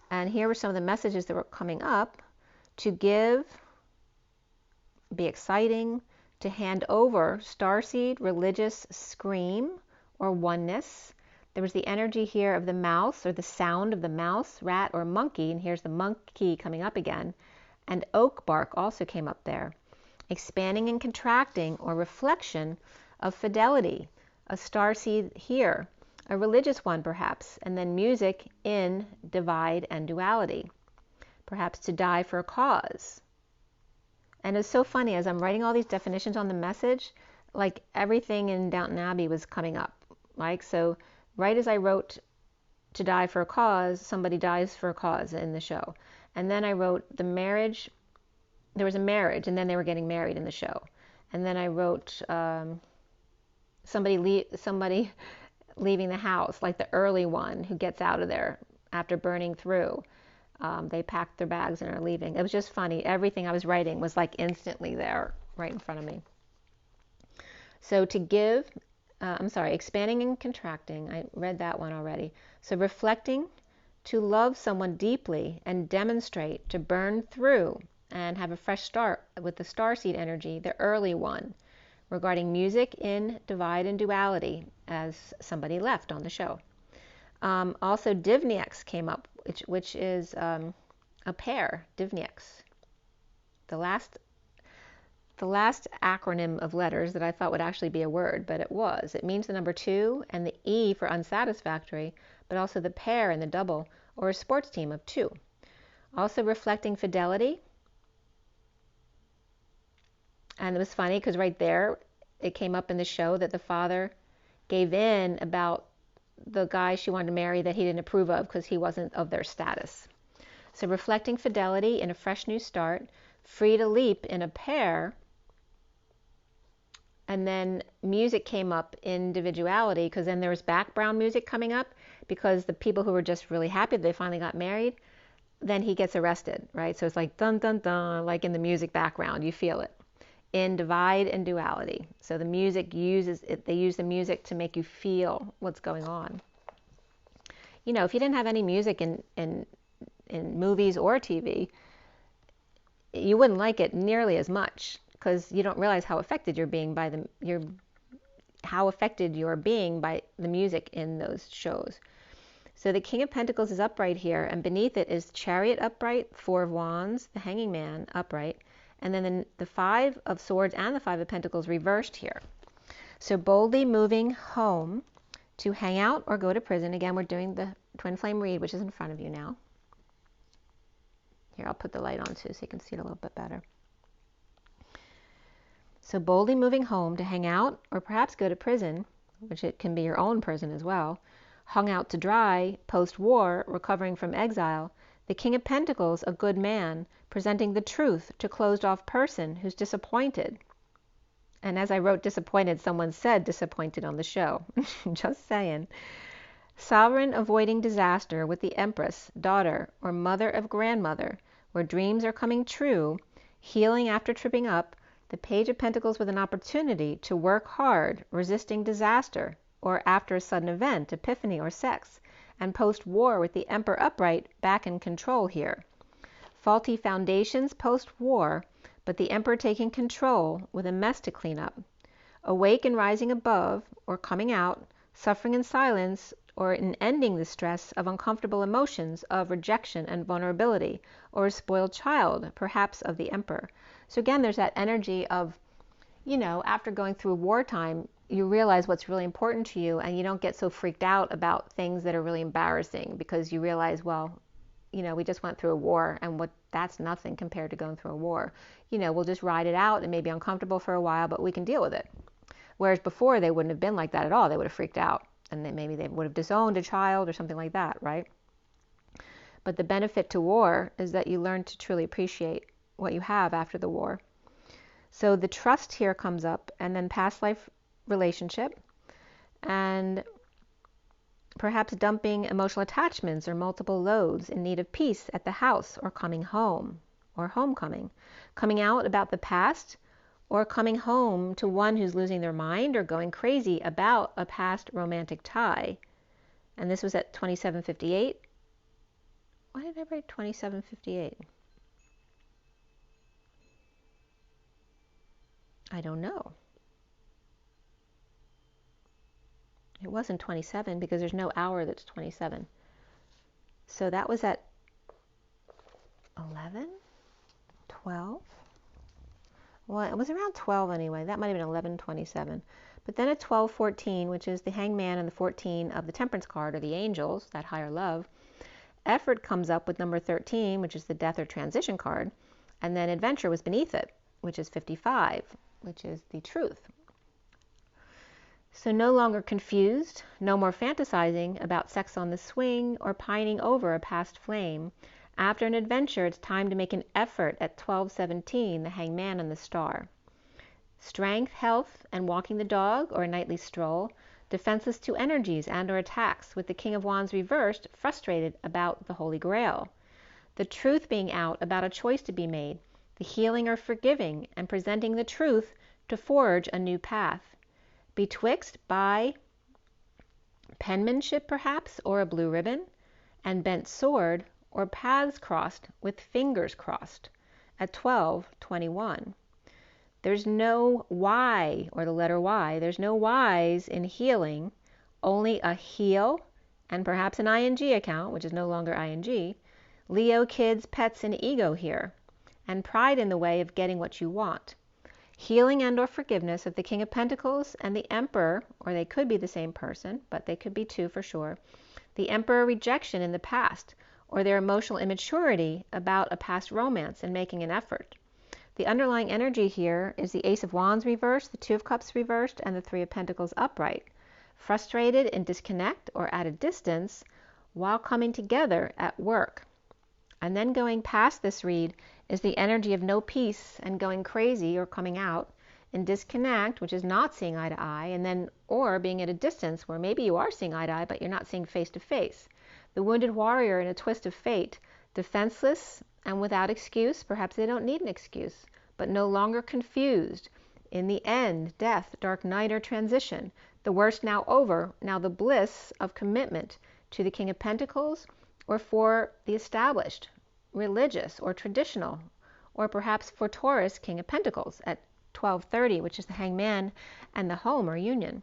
And here were some of the messages that were coming up: to give, be exciting, to hand over, starseed, religious, scream, or oneness. There was the energy here of the mouse, or the sound of the mouse, rat, or monkey, and here's the monkey coming up again. And oak bark also came up there. Expanding and contracting, or reflection of fidelity, a starseed here, a religious one perhaps, and then music in divide and duality, perhaps to die for a cause. And it's so funny, as I'm writing all these definitions on the message, like everything in Downton Abbey was coming up. Like, so right as I wrote to die for a cause, somebody dies for a cause in the show. And then I wrote the marriage, there was a marriage, and then they were getting married in the show. And then I wrote somebody leaving the house, like the early one who gets out of there after burning through. They packed their bags and are leaving. It was just funny. Everything I was writing was like instantly there, right in front of me. So to give, expanding and contracting. I read that one already. So reflecting, to love someone deeply and demonstrate, to burn through and have a fresh start with the starseed energy, the early one, regarding music in divide and duality, as somebody left on the show. Also, Divnieks came up, which is a pair, Divnieks. The last acronym of letters that I thought would actually be a word, but it was. It means the number 2 and the E for unsatisfactory, but also the pair and the double, or a sports team of 2. Also reflecting fidelity. And it was funny because right there, it came up in the show that the father gave in about the guy she wanted to marry that he didn't approve of because he wasn't of their status. So reflecting fidelity in a fresh new start, free to leap in a pair, and then music came up, individuality, because then there was background music coming up because the people who were just really happy that they finally got married, then he gets arrested, right? So it's like dun dun dun, like in the music background, you feel it. In divide and duality. So the music uses it, they use the music to make you feel what's going on. You know, if you didn't have any music in movies or TV, you wouldn't like it nearly as much because you don't realize how affected you're being by how affected you're being by the music in those shows. So the King of Pentacles is upright here, and beneath it is Chariot upright, 4 of Wands, the Hanging Man upright, and then the 5 of Swords and the 5 of Pentacles reversed here. So boldly moving home to hang out or go to prison. Again, we're doing the twin flame read, which is in front of you now. Here, I'll put the light on too so you can see it a little bit better. So boldly moving home to hang out or perhaps go to prison, which it can be your own prison as well. Hung out to dry, post-war, recovering from exile. The King of Pentacles, a good man, presenting the truth to closed-off person who's disappointed. And as I wrote disappointed, someone said disappointed on the show. Just saying. Sovereign avoiding disaster with the Empress, daughter, or mother of grandmother, where dreams are coming true, healing after tripping up, the Page of Pentacles with an opportunity to work hard, resisting disaster, or after a sudden event, epiphany, or sex, and post-war with the Emperor upright, back in control here. Faulty foundations post-war, but the Emperor taking control with a mess to clean up. Awake and rising above, or coming out, suffering in silence, or in ending the stress of uncomfortable emotions of rejection and vulnerability, or a spoiled child, perhaps of the Emperor. So again, there's that energy of, you know, after going through wartime, you realize what's really important to you, and you don't get so freaked out about things that are really embarrassing because you realize, well, you know, we just went through a war, and that's nothing compared to going through a war. You know, we'll just ride it out. It may be uncomfortable for a while, but we can deal with it. Whereas before, they wouldn't have been like that at all. They would have freaked out, and maybe they would have disowned a child or something like that, right? But the benefit to war is that you learn to truly appreciate what you have after the war. So the trust here comes up, and then past life relationship, and perhaps dumping emotional attachments or multiple loads in need of peace at the house, or coming home, or homecoming. Coming out about the past, or coming home to one who's losing their mind or going crazy about a past romantic tie. And this was at 2758. Why did I write 2758? I don't know. It wasn't 27 because there's no hour that's 27. So that was at 11, 12. Well, it was around 12 anyway. That might have been 11:27. But then at 12:14, which is the Hangman and the 14 of the Temperance card, or the angels, that higher love, effort comes up with number 13, which is the death or transition card. And then adventure was beneath it, which is 55, which is the truth. So no longer confused, no more fantasizing about sex on the swing or pining over a past flame. After an adventure, it's time to make an effort at 12:17, the Hangman and the Star. Strength, health, and walking the dog or a nightly stroll. Defenseless to energies and or attacks, with the King of Wands reversed, frustrated about the Holy Grail. The truth being out about a choice to be made. The healing or forgiving and presenting the truth to forge a new path. Betwixt by penmanship perhaps, or a blue ribbon, and bent sword, or paths crossed with fingers crossed. at 12:21. There's no Y, or the letter Y. There's no Y's in healing, only a heal and perhaps an ing account, which is no longer ing, Leo, kids, pets, and ego here, and pride in the way of getting what you want. Healing and or forgiveness of the King of Pentacles and the Emperor, or they could be the same person, but they could be two for sure. The Emperor rejection in the past, or their emotional immaturity about a past romance and making an effort. The underlying energy here is the Ace of Wands reversed, the Two of Cups reversed, and the Three of Pentacles upright. Frustrated in disconnect or at a distance while coming together at work. And then going past this read is the energy of no peace and going crazy or coming out in disconnect, which is not seeing eye to eye, and then or being at a distance where maybe you are seeing eye to eye, but you're not seeing face to face. The wounded warrior in a twist of fate, defenseless and without excuse. Perhaps they don't need an excuse, but no longer confused. In the end, death, dark night, or transition. The worst now over, now the bliss of commitment to the King of Pentacles, or for the established, religious, or traditional, or perhaps for Taurus, King of Pentacles, at 12:30, which is the Hangman and the home or union.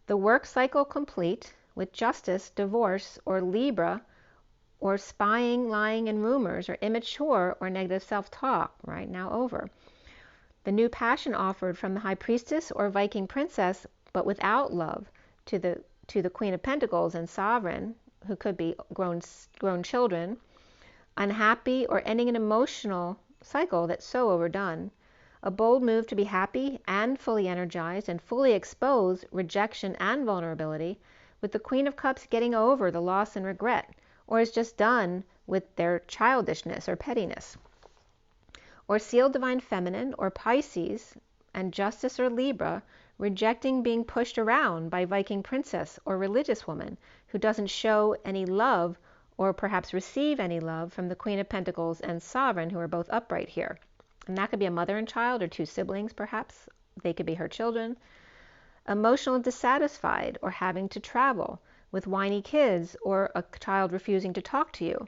The work cycle complete with justice, divorce, or Libra, or spying, lying, and rumors, or immature or negative self-talk, right now over. The new passion offered from the High Priestess or Viking Princess, but without love, to the Queen of Pentacles and Sovereign, who could be grown children, unhappy or ending an emotional cycle that's so overdone. A bold move to be happy and fully energized and fully expose rejection and vulnerability, with the Queen of Cups getting over the loss and regret, or is just done with their childishness or pettiness. Or Sealed Divine Feminine or Pisces and Justice or Libra, rejecting being pushed around by Viking Princess or religious woman who doesn't show any love or perhaps receive any love from the Queen of Pentacles and Sovereign, who are both upright here. And that could be a mother and child, or two siblings perhaps. They could be her children. Emotional dissatisfied or having to travel with whiny kids, or a child refusing to talk to you.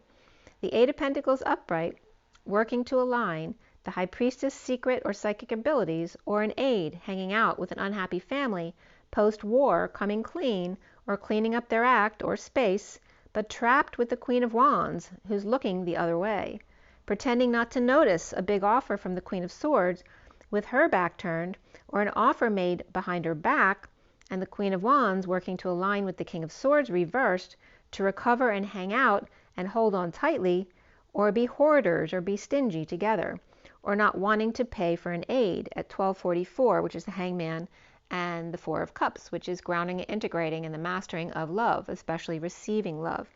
The Eight of Pentacles upright, working to align the High Priestess secret or psychic abilities, or an aide hanging out with an unhappy family, post-war coming clean or cleaning up their act or space, but trapped with the Queen of Wands who's looking the other way, pretending not to notice a big offer from the Queen of Swords with her back turned, or an offer made behind her back, and the Queen of Wands working to align with the King of Swords reversed to recover and hang out and hold on tightly, or be hoarders or be stingy together, or not wanting to pay for an aid at 12:44, which is the Hangman, and the Four of Cups, which is grounding and integrating in the mastering of love, especially receiving love.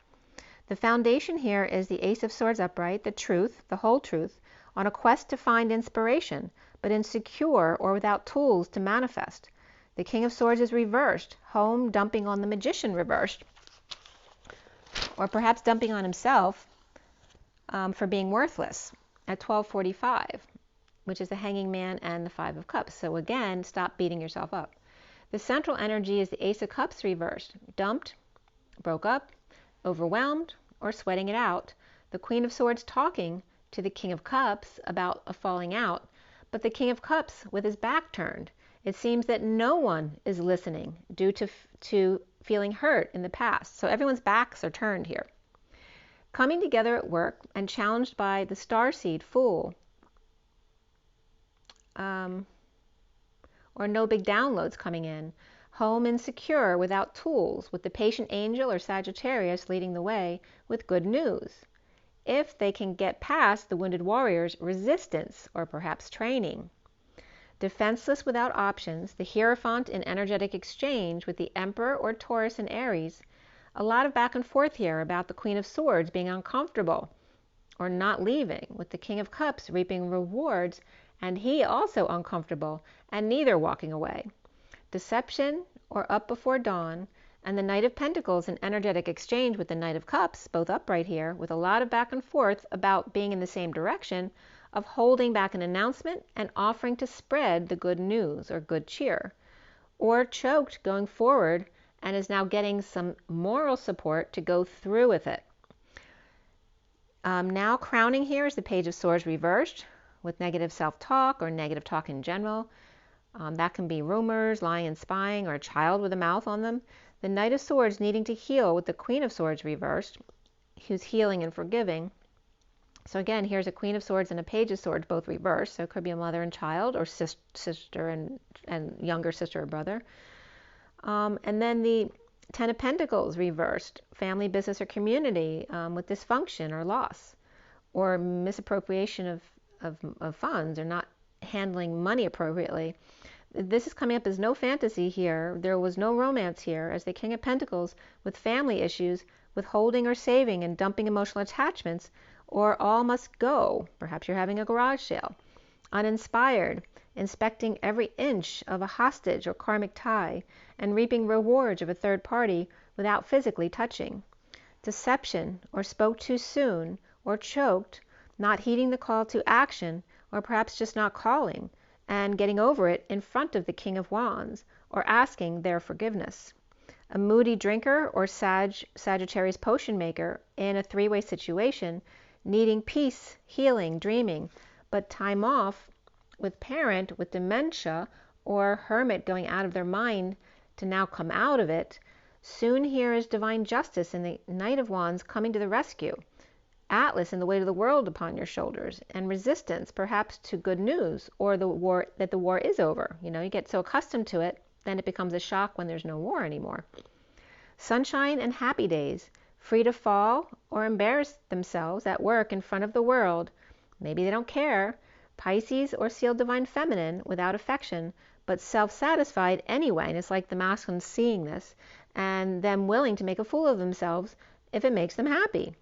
The foundation here is the Ace of Swords upright, the truth, the whole truth, on a quest to find inspiration, but insecure or without tools to manifest. The King of Swords is reversed, home dumping on the Magician reversed, or perhaps dumping on himself for being worthless at 12:45, which is the Hanging Man and the Five of Cups. So again, stop beating yourself up. The central energy is the Ace of Cups reversed, dumped, broke up, overwhelmed, or sweating it out. The Queen of Swords talking to the King of Cups about a falling out, but the King of Cups with his back turned. It seems that no one is listening due to feeling hurt in the past. So everyone's backs are turned here. Coming together at work and challenged by the starseed Fool, or no big downloads coming in. Home insecure without tools, with the patient angel or Sagittarius leading the way with good news. If they can get past the wounded warrior's resistance or perhaps training. Defenseless without options, the Hierophant in energetic exchange with the Emperor or Taurus and Aries. A lot of back and forth here about the Queen of Swords being uncomfortable or not leaving, with the King of Cups reaping rewards and he also uncomfortable and neither walking away. Deception or up before dawn, and the Knight of Pentacles in energetic exchange with the Knight of Cups, both upright here, with a lot of back and forth about being in the same direction, of holding back an announcement and offering to spread the good news or good cheer, or choked going forward and is now getting some moral support to go through with it. Now crowning here is the Page of Swords reversed, with negative self-talk or negative talk in general. That can be rumors, lying and spying, or a child with a mouth on them. The Knight of Swords needing to heal with the Queen of Swords reversed, who's healing and forgiving. So again, here's a Queen of Swords and a Page of Swords, both reversed. So it could be a mother and child, or sister and younger sister or brother. And then the Ten of Pentacles reversed, family, business, or community with dysfunction or loss, or misappropriation of funds, or not handling money appropriately. This is coming up as no fantasy here. There was no romance here, as the King of Pentacles with family issues, withholding or saving and dumping emotional attachments, or all must go. Perhaps you're having a garage sale. Uninspired, inspecting every inch of a hostage or karmic tie, and reaping rewards of a third party without physically touching. Deception, or spoke too soon, or choked, not heeding the call to action, or perhaps just not calling, and getting over it in front of the King of Wands, or asking their forgiveness. A moody drinker or Sagittarius potion maker in a three-way situation, needing peace, healing, dreaming, but time off with parent with dementia, or hermit going out of their mind to now come out of it. Soon here is divine justice and the Knight of Wands coming to the rescue. Atlas and the weight of the world upon your shoulders, and resistance perhaps to good news, or the war is over. You get so accustomed to it, then it becomes a shock when there's no war anymore. Sunshine and happy days, free to fall or embarrass themselves at work in front of the world. Maybe they don't care. Pisces or sealed divine feminine without affection, but self-satisfied anyway. And it's like the masculine seeing this and them willing to make a fool of themselves if it makes them happy.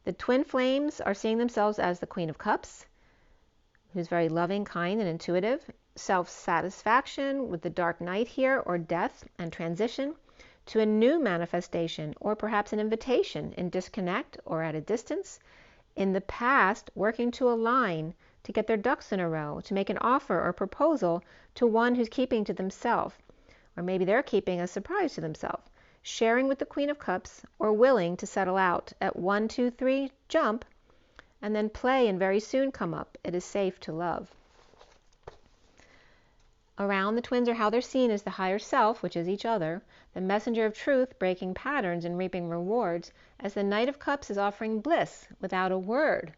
The twin flames are seeing themselves as the Queen of Cups, who's very loving, kind, and intuitive. Self-satisfaction with the Dark Knight here, or death and transition to a new manifestation, or perhaps an invitation in disconnect or at a distance. In the past, working to align, to get their ducks in a row, to make an offer or proposal to one who's keeping to themselves, or maybe they're keeping a surprise to themselves. Sharing with the Queen of Cups, or willing to settle out at 1, 2, 3, jump, and then play and very soon come up. It is safe to love. Around the twins are how they're seen as the higher self, which is each other, the messenger of truth, breaking patterns and reaping rewards, as the Knight of Cups is offering bliss without a word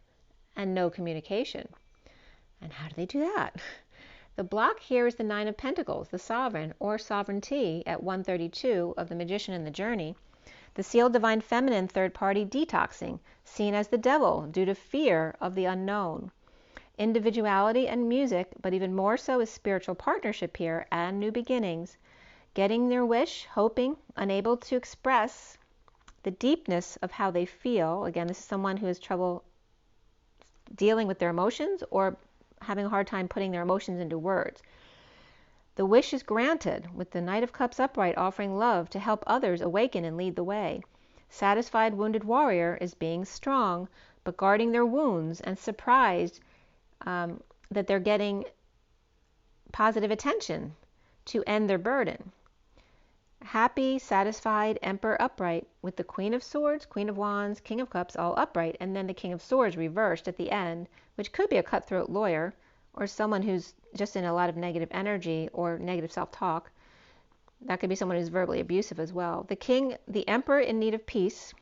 and no communication. And how do they do that? The block here is the Nine of Pentacles, the sovereign, or sovereignty, at 132 of the Magician and the Journey. The sealed divine feminine third party detoxing, seen as the devil due to fear of the unknown. Individuality and music, but even more so is spiritual partnership here and new beginnings. Getting their wish, hoping, unable to express the deepness of how they feel. Again, this is someone who has trouble dealing with their emotions or having a hard time putting their emotions into words. The wish is granted, with the Knight of Cups upright offering love to help others awaken and lead the way. Satisfied wounded warrior is being strong, but guarding their wounds and surprised that they're getting positive attention to end their burden. Happy, satisfied, Emperor upright, with the Queen of Swords, Queen of Wands, King of Cups all upright, and then the King of Swords reversed at the end, which could be a cutthroat lawyer or someone who's just in a lot of negative energy or negative self-talk. That could be someone who's verbally abusive as well. The Emperor in need of peace,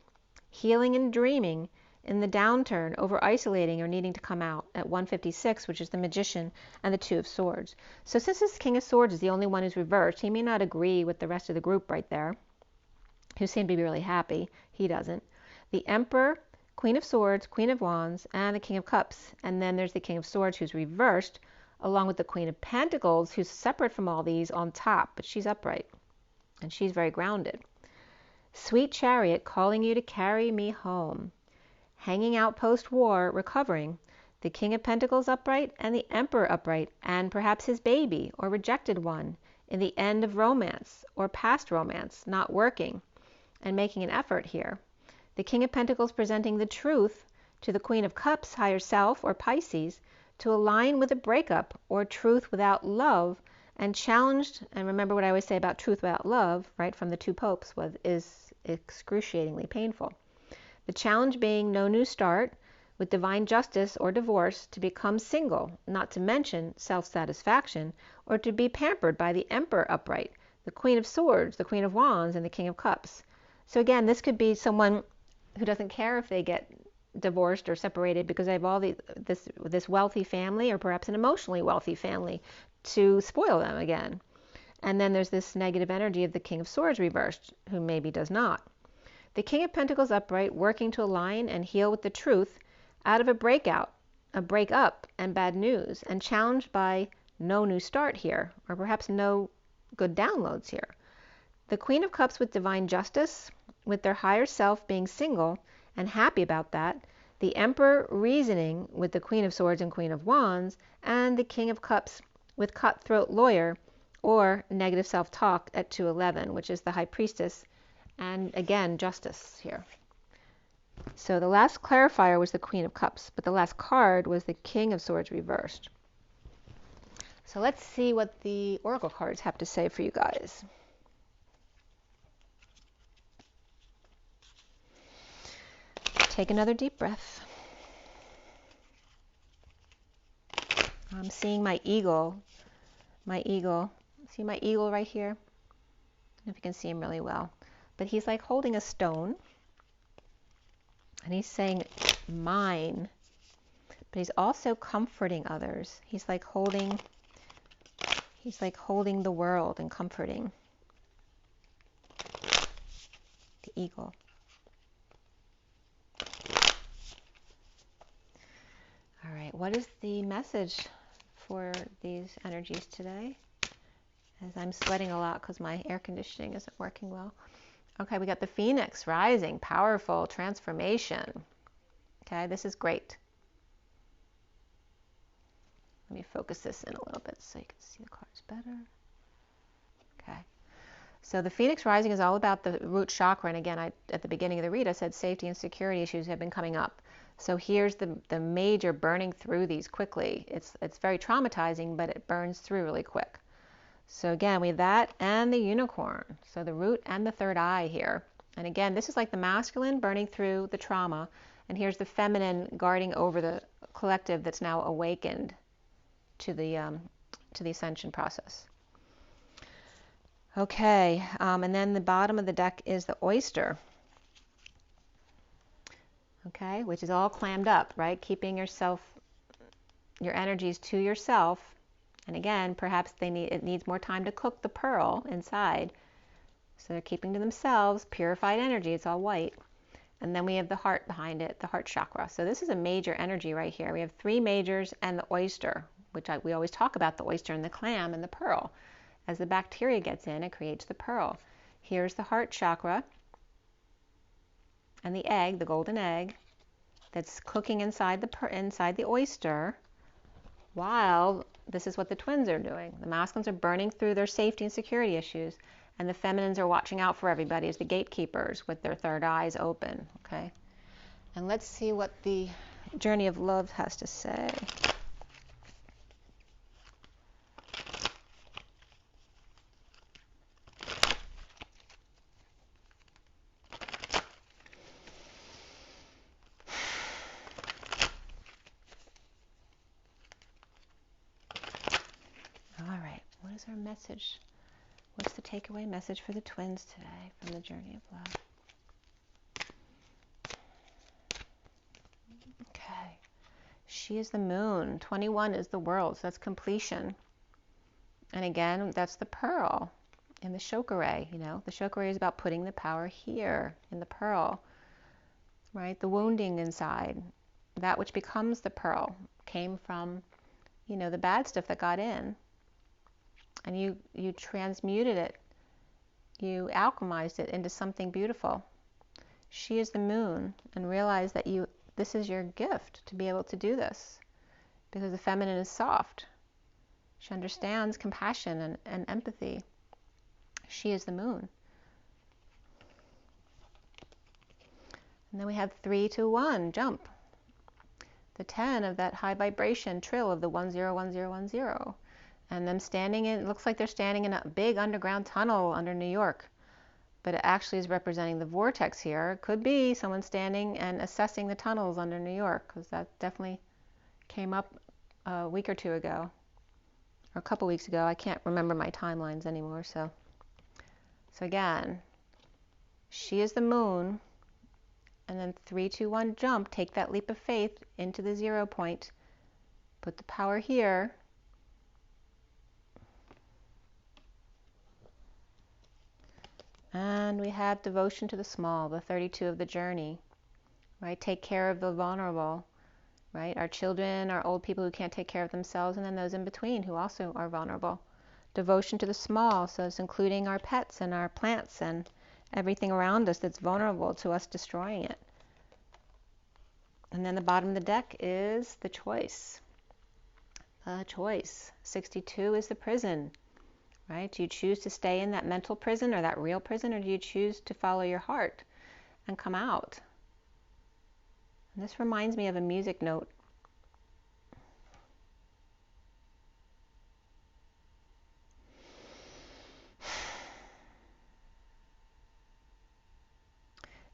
healing and dreaming in the downturn, over isolating or needing to come out at 156, which is the Magician and the Two of Swords. So since this King of Swords is the only one who's reversed, he may not agree with the rest of the group right there, who seem to be really happy. He doesn't. The Emperor, Queen of Swords, Queen of Wands, and the King of Cups. And then there's the King of Swords who's reversed, along with the Queen of Pentacles, who's separate from all these on top, but she's upright. And she's very grounded. Sweet Chariot calling you to carry me home. Hanging out post-war, recovering. The King of Pentacles upright and the Emperor upright, and perhaps his baby or rejected one in the end of romance or past romance, not working and making an effort here. The King of Pentacles presenting the truth to the Queen of Cups, higher self or Pisces, to align with a breakup or truth without love, and challenged, and remember what I always say about truth without love, right, from the two popes, is excruciatingly painful. The challenge being no new start, with divine justice or divorce to become single, not to mention self-satisfaction, or to be pampered by the Emperor upright, the Queen of Swords, the Queen of Wands, and the King of Cups. So again, this could be someone who doesn't care if they get divorced or separated because they have all this wealthy family, or perhaps an emotionally wealthy family, to spoil them again. And then there's this negative energy of the King of Swords reversed, who maybe does not. The King of Pentacles upright, working to align and heal with the truth out of a breakup, and bad news, and challenged by no new start here, or perhaps no good downloads here. The Queen of Cups with divine justice, with their higher self being single and happy about that. The Emperor reasoning with the Queen of Swords and Queen of Wands, and the King of Cups with cutthroat lawyer or negative self-talk at 211, which is the High Priestess, and again, justice here. So the last clarifier was the Queen of Cups, but the last card was the King of Swords reversed. So let's see what the Oracle cards have to say for you guys. Take another deep breath. I'm seeing my eagle. See my eagle right here? I don't know if you can see him really well. But he's like holding a stone. And he's saying, mine. But he's also comforting others. He's like holding the world and comforting the eagle. All right, what is the message for these energies today? As I'm sweating a lot because my air conditioning isn't working well. Okay, we got the Phoenix rising, powerful transformation. Okay, this is great. Let me focus this in a little bit so you can see the cards better. Okay. So the Phoenix rising is all about the root chakra. And again, at the beginning of the read, I said safety and security issues have been coming up. So here's the major burning through these quickly. It's very traumatizing, but it burns through really quick. So again, we have that and the unicorn. So the root and the third eye here. And again, this is like the masculine burning through the trauma. And here's the feminine guarding over the collective that's now awakened to the ascension process. Okay, and then the bottom of the deck is the oyster. Okay, which is all clammed up, right? Keeping your energies to yourself. And again, perhaps it needs more time to cook the pearl inside. So they're keeping to themselves, purified energy, it's all white. And then we have the heart behind it, the heart chakra. So this is a major energy right here. We have three majors and the oyster, which we always talk about the oyster and the clam and the pearl. As the bacteria gets in, it creates the pearl. Here's the heart chakra and the egg, the golden egg, that's cooking inside the oyster, while this is what the twins are doing. The masculines are burning through their safety and security issues, and the feminines are watching out for everybody as the gatekeepers with their third eyes open. Okay, and let's see what the journey of love has to say. What is our message? What's the takeaway message for the twins today from the journey of love? Okay. She is the moon. 21 is the world, so that's completion. And again, that's the pearl in the chakra. You know, the chakra is about putting the power here in the pearl, right? The wounding inside, that which becomes the pearl, came from, you know, the bad stuff that got in. And you transmuted it, you alchemized it into something beautiful. She is the moon, and realize that this is your gift to be able to do this, because the feminine is soft. She understands compassion and empathy. She is the moon. And then we have 3, 2, 1, jump. The 10 of that high vibration trill of the 101010. And them standing in, it looks like they're standing in a big underground tunnel under New York. but it actually is representing the vortex here. It could be someone standing and assessing the tunnels under New York, because that definitely came up a week or two ago, or a couple weeks ago. I can't remember my timelines anymore. So again, she is the moon, and then 3, 2, 1, jump, take that leap of faith into the 0 point, put the power here. And we have devotion to the small, the 32 of the journey, right? Take care of the vulnerable, right? Our children, our old people who can't take care of themselves, and then those in between who also are vulnerable. Devotion to the small, so it's including our pets and our plants and everything around us that's vulnerable to us destroying it. And then the bottom of the deck is the choice. The choice. 62 is the prison. Right? Do you choose to stay in that mental prison or that real prison, or do you choose to follow your heart and come out? And this reminds me of a music note.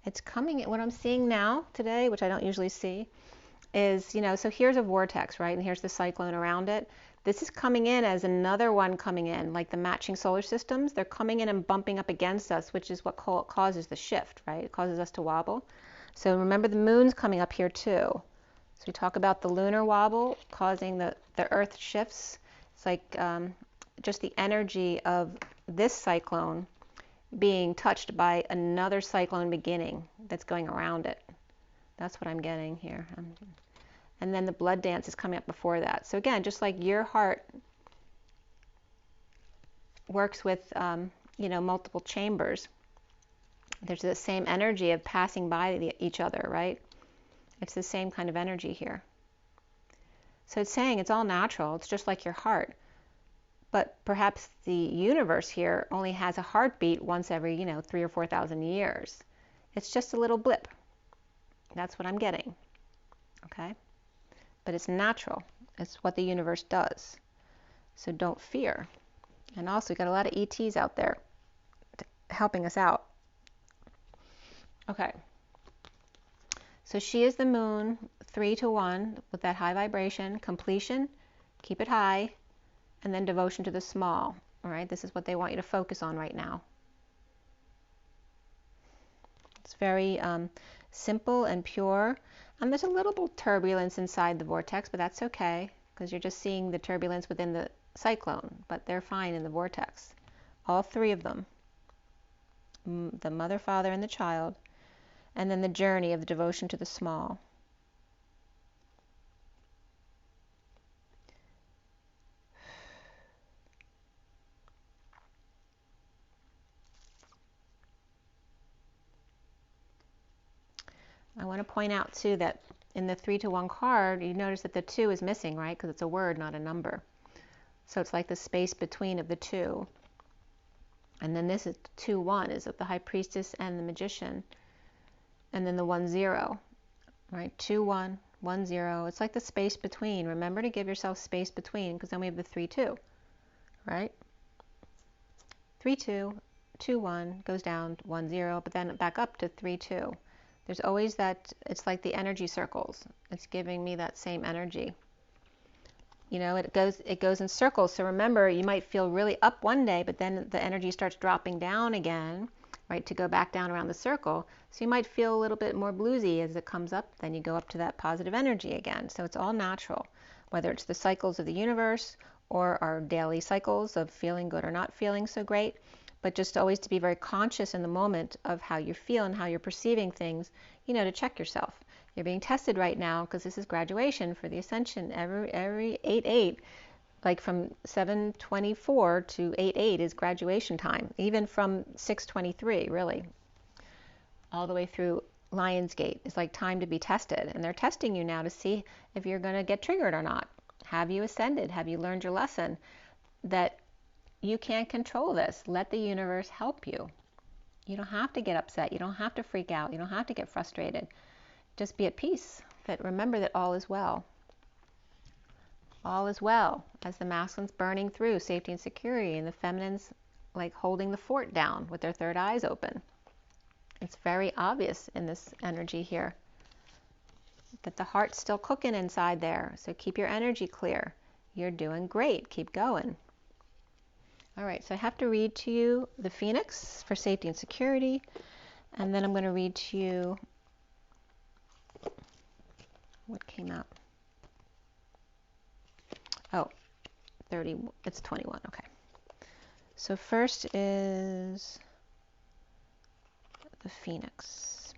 It's coming, what I'm seeing now today, which I don't usually see, is, so here's a vortex, right? And here's the cyclone around it. This is coming in as another one coming in, like the matching solar systems. They're coming in and bumping up against us, which is what causes the shift, right? It causes us to wobble. So remember, the moon's coming up here too. So we talk about the lunar wobble causing the earth shifts. It's like just the energy of this cyclone being touched by another cyclone beginning that's going around it. That's what I'm getting here. And then the blood dance is coming up before that. So again, just like your heart works with, multiple chambers, there's the same energy of passing by each other, right? It's the same kind of energy here. So it's saying it's all natural. It's just like your heart. But perhaps the universe here only has a heartbeat once every, 3,000 or 4,000 years. It's just a little blip. That's what I'm getting. Okay? But it's natural. It's what the universe does. So don't fear. And also, we've got a lot of ETs out there helping us out. Okay. So she is the moon, 3 to 1, with that high vibration, completion, keep it high, and then devotion to the small. All right? This is what they want you to focus on right now. It's very simple and pure. And there's a little bit of turbulence inside the vortex, but that's okay, because you're just seeing the turbulence within the cyclone, but they're fine in the vortex. All 3 of them. The mother, father, and the child. And then the journey of the devotion to the small. I want to point out too that in the 3 to 1 card, you notice that the 2 is missing, right? Because it's a word, not a number. So it's like the space between of the 2. And then this is 2-1 is of the high priestess and the magician. And then the 1-0, right? 2-1, 1-0. It's like the space between. Remember to give yourself space between, because then we have the 3-2, right? 3-2, 2-1, goes down 1-0, but then back up to 3-2. There's always that, it's like the energy circles. It's giving me that same energy. It goes in circles. So remember, you might feel really up one day, but then the energy starts dropping down again, right, to go back down around the circle. So you might feel a little bit more bluesy as it comes up, then you go up to that positive energy again. So it's all natural, whether it's the cycles of the universe or our daily cycles of feeling good or not feeling so great. But just always to be very conscious in the moment of how you feel and how you're perceiving things, to check yourself. You're being tested right now because this is graduation for the ascension. Every 8-8, like from 7/24 to 8/8 is graduation time, even from 6/23, really, all the way through Lionsgate. It's like time to be tested, and they're testing you now to see if you're going to get triggered or not. Have you ascended? Have you learned your lesson that you can't control this? Let the universe help you. You don't have to get upset. You don't have to freak out. You don't have to get frustrated. Just be at peace. But remember that all is well. All is well, as the masculine's burning through safety and security, and the feminine's like holding the fort down with their third eyes open. It's very obvious in this energy here that the heart's still cooking inside there. So keep your energy clear. You're doing great. Keep going. All right, so I have to read to you the Phoenix for safety and security. And then I'm going to read to you what came out. Oh, 30, it's 21, okay. So first is the Phoenix.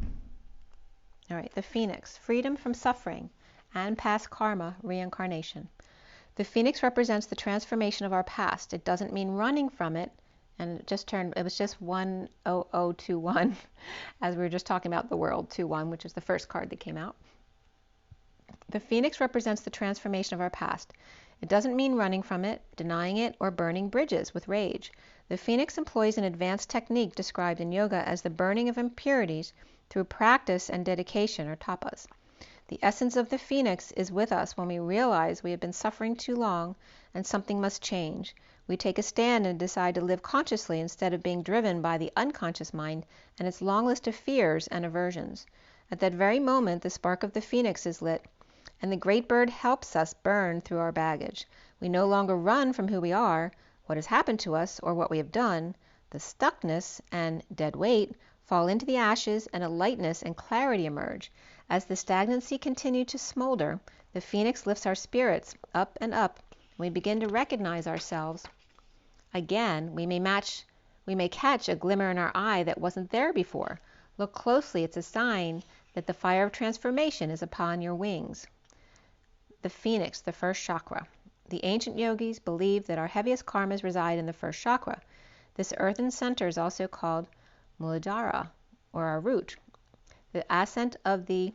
All right, the Phoenix, freedom from suffering and past karma, reincarnation. The Phoenix represents the transformation of our past. It doesn't mean running from it. And it was just 10021, as we were just talking about the world, 2-1, which is the first card that came out. The Phoenix represents the transformation of our past. It doesn't mean running from it, denying it, or burning bridges with rage. The Phoenix employs an advanced technique described in yoga as the burning of impurities through practice and dedication, or tapas. The essence of the Phoenix is with us when we realize we have been suffering too long and something must change. We take a stand and decide to live consciously instead of being driven by the unconscious mind and its long list of fears and aversions. At that very moment, the spark of the Phoenix is lit, and the great bird helps us burn through our baggage. We no longer run from who we are, what has happened to us, or what we have done. The stuckness and dead weight fall into the ashes, and a lightness and clarity emerge. As the stagnancy continues to smolder, the Phoenix lifts our spirits up and up. We begin to recognize ourselves. Again, we may catch a glimmer in our eye that wasn't there before. Look closely, it's a sign that the fire of transformation is upon your wings. The Phoenix, the first chakra. The ancient yogis believed that our heaviest karmas reside in the first chakra. This earthen center is also called Muladhara, or our root. The ascent of the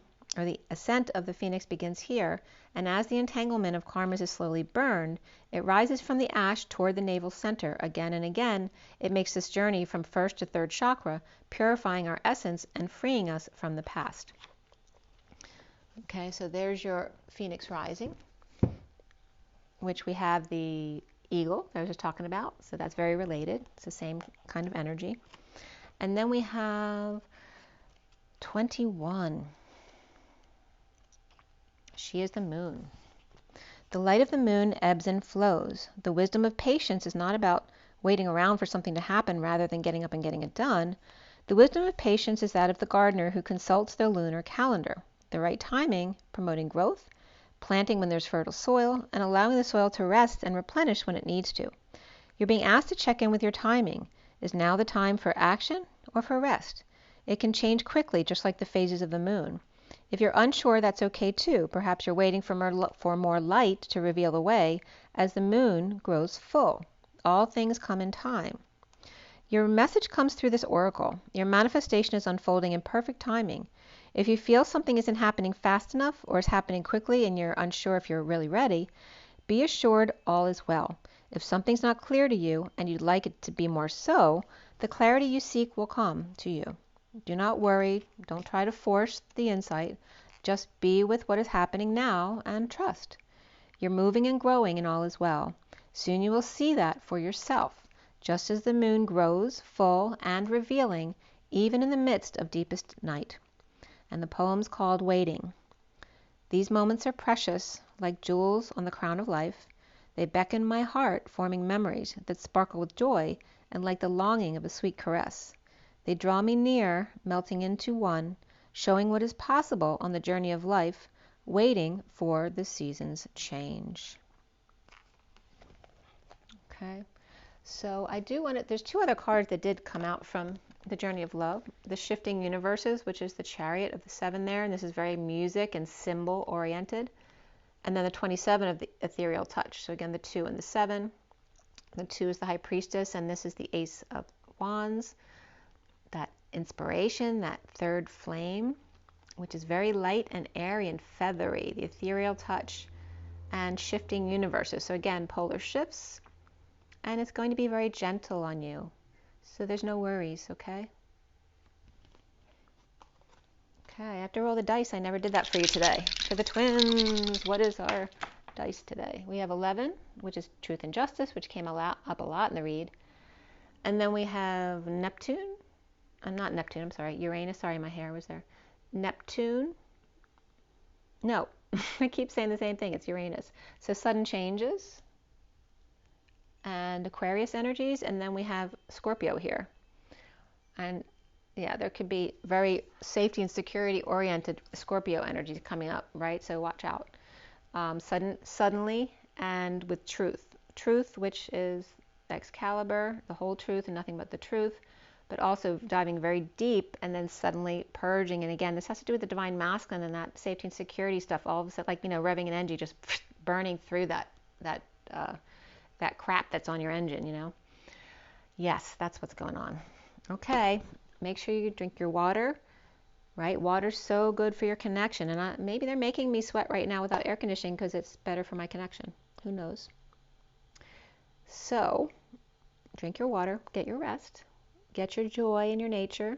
Phoenix begins here, and as the entanglement of karmas is slowly burned, it rises from the ash toward the navel center. Again and again, it makes this journey from first to third chakra, purifying our essence and freeing us from the past. Okay, so there's your Phoenix rising, which we have the eagle that I was just talking about, so that's very related. It's the same kind of energy. And then we have 21. She is the moon. The light of the moon ebbs and flows. The wisdom of patience is not about waiting around for something to happen rather than getting up and getting it done. The wisdom of patience is that of the gardener who consults their lunar calendar. The right timing, promoting growth, planting when there's fertile soil, and allowing the soil to rest and replenish when it needs to. You're being asked to check in with your timing. Is now the time for action or for rest? It can change quickly, just like the phases of the moon. If you're unsure, that's okay too. Perhaps you're waiting for more light to reveal the way as the moon grows full. All things come in time. Your message comes through this oracle. Your manifestation is unfolding in perfect timing. If you feel something isn't happening fast enough or is happening quickly and you're unsure if you're really ready, be assured all is well. If something's not clear to you and you'd like it to be more so, the clarity you seek will come to you. Do not worry. Don't try to force the insight. Just be with what is happening now and trust. You're moving and growing and all is well. Soon you will see that for yourself, just as the moon grows full and revealing even in the midst of deepest night. And the poem's called Waiting. These moments are precious, like jewels on the crown of life. They beckon my heart, forming memories that sparkle with joy and like the longing of a sweet caress. They draw me near, melting into one, showing what is possible on the journey of life, waiting for the season's change. Okay, so there's two other cards that did come out from the journey of love. The Shifting Universes, which is the Chariot of the 7 there, and this is very music and symbol oriented. And then the 27 of the Ethereal Touch. So again, the 2 and the 7. The 2 is the High Priestess, and this is the Ace of Wands. That inspiration, that third flame, which is very light and airy and feathery. The Ethereal Touch and Shifting Universes. So again, polar shifts, and it's going to be very gentle on you. So there's no worries, okay? Okay, I have to roll the dice. I never did that for you today. For the twins, what is our dice today? We have 11, which is Truth and Justice, which came up a lot in the read. And then we have Neptune. Not Neptune, I'm sorry. Uranus. Sorry, my hair was there. Neptune. No, I keep saying the same thing. It's Uranus. So sudden changes and Aquarius energies. And then we have Scorpio here. And yeah, there could be very safety and security oriented Scorpio energies coming up, right? So watch out. Suddenly and with truth. Truth, which is Excalibur, the whole truth and nothing but the truth, but also diving very deep and then suddenly purging. And again, this has to do with the divine masculine and that safety and security stuff. All of a sudden, like, you know, revving an engine, just burning through that crap that's on your engine, you know. Yes, that's what's going on. Okay, make sure you drink your water. Right? Water's so good for your connection. And maybe they're making me sweat right now without air conditioning because it's better for my connection. Who knows? So, drink your water, get your rest, get your joy in your nature,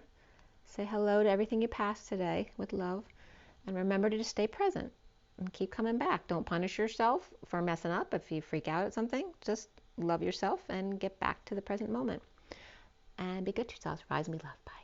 say hello to everything you passed today with love, and remember to just stay present and keep coming back. Don't punish yourself for messing up if you freak out at something. Just love yourself and get back to the present moment. And be good to yourselves. Rise and be loved. Bye.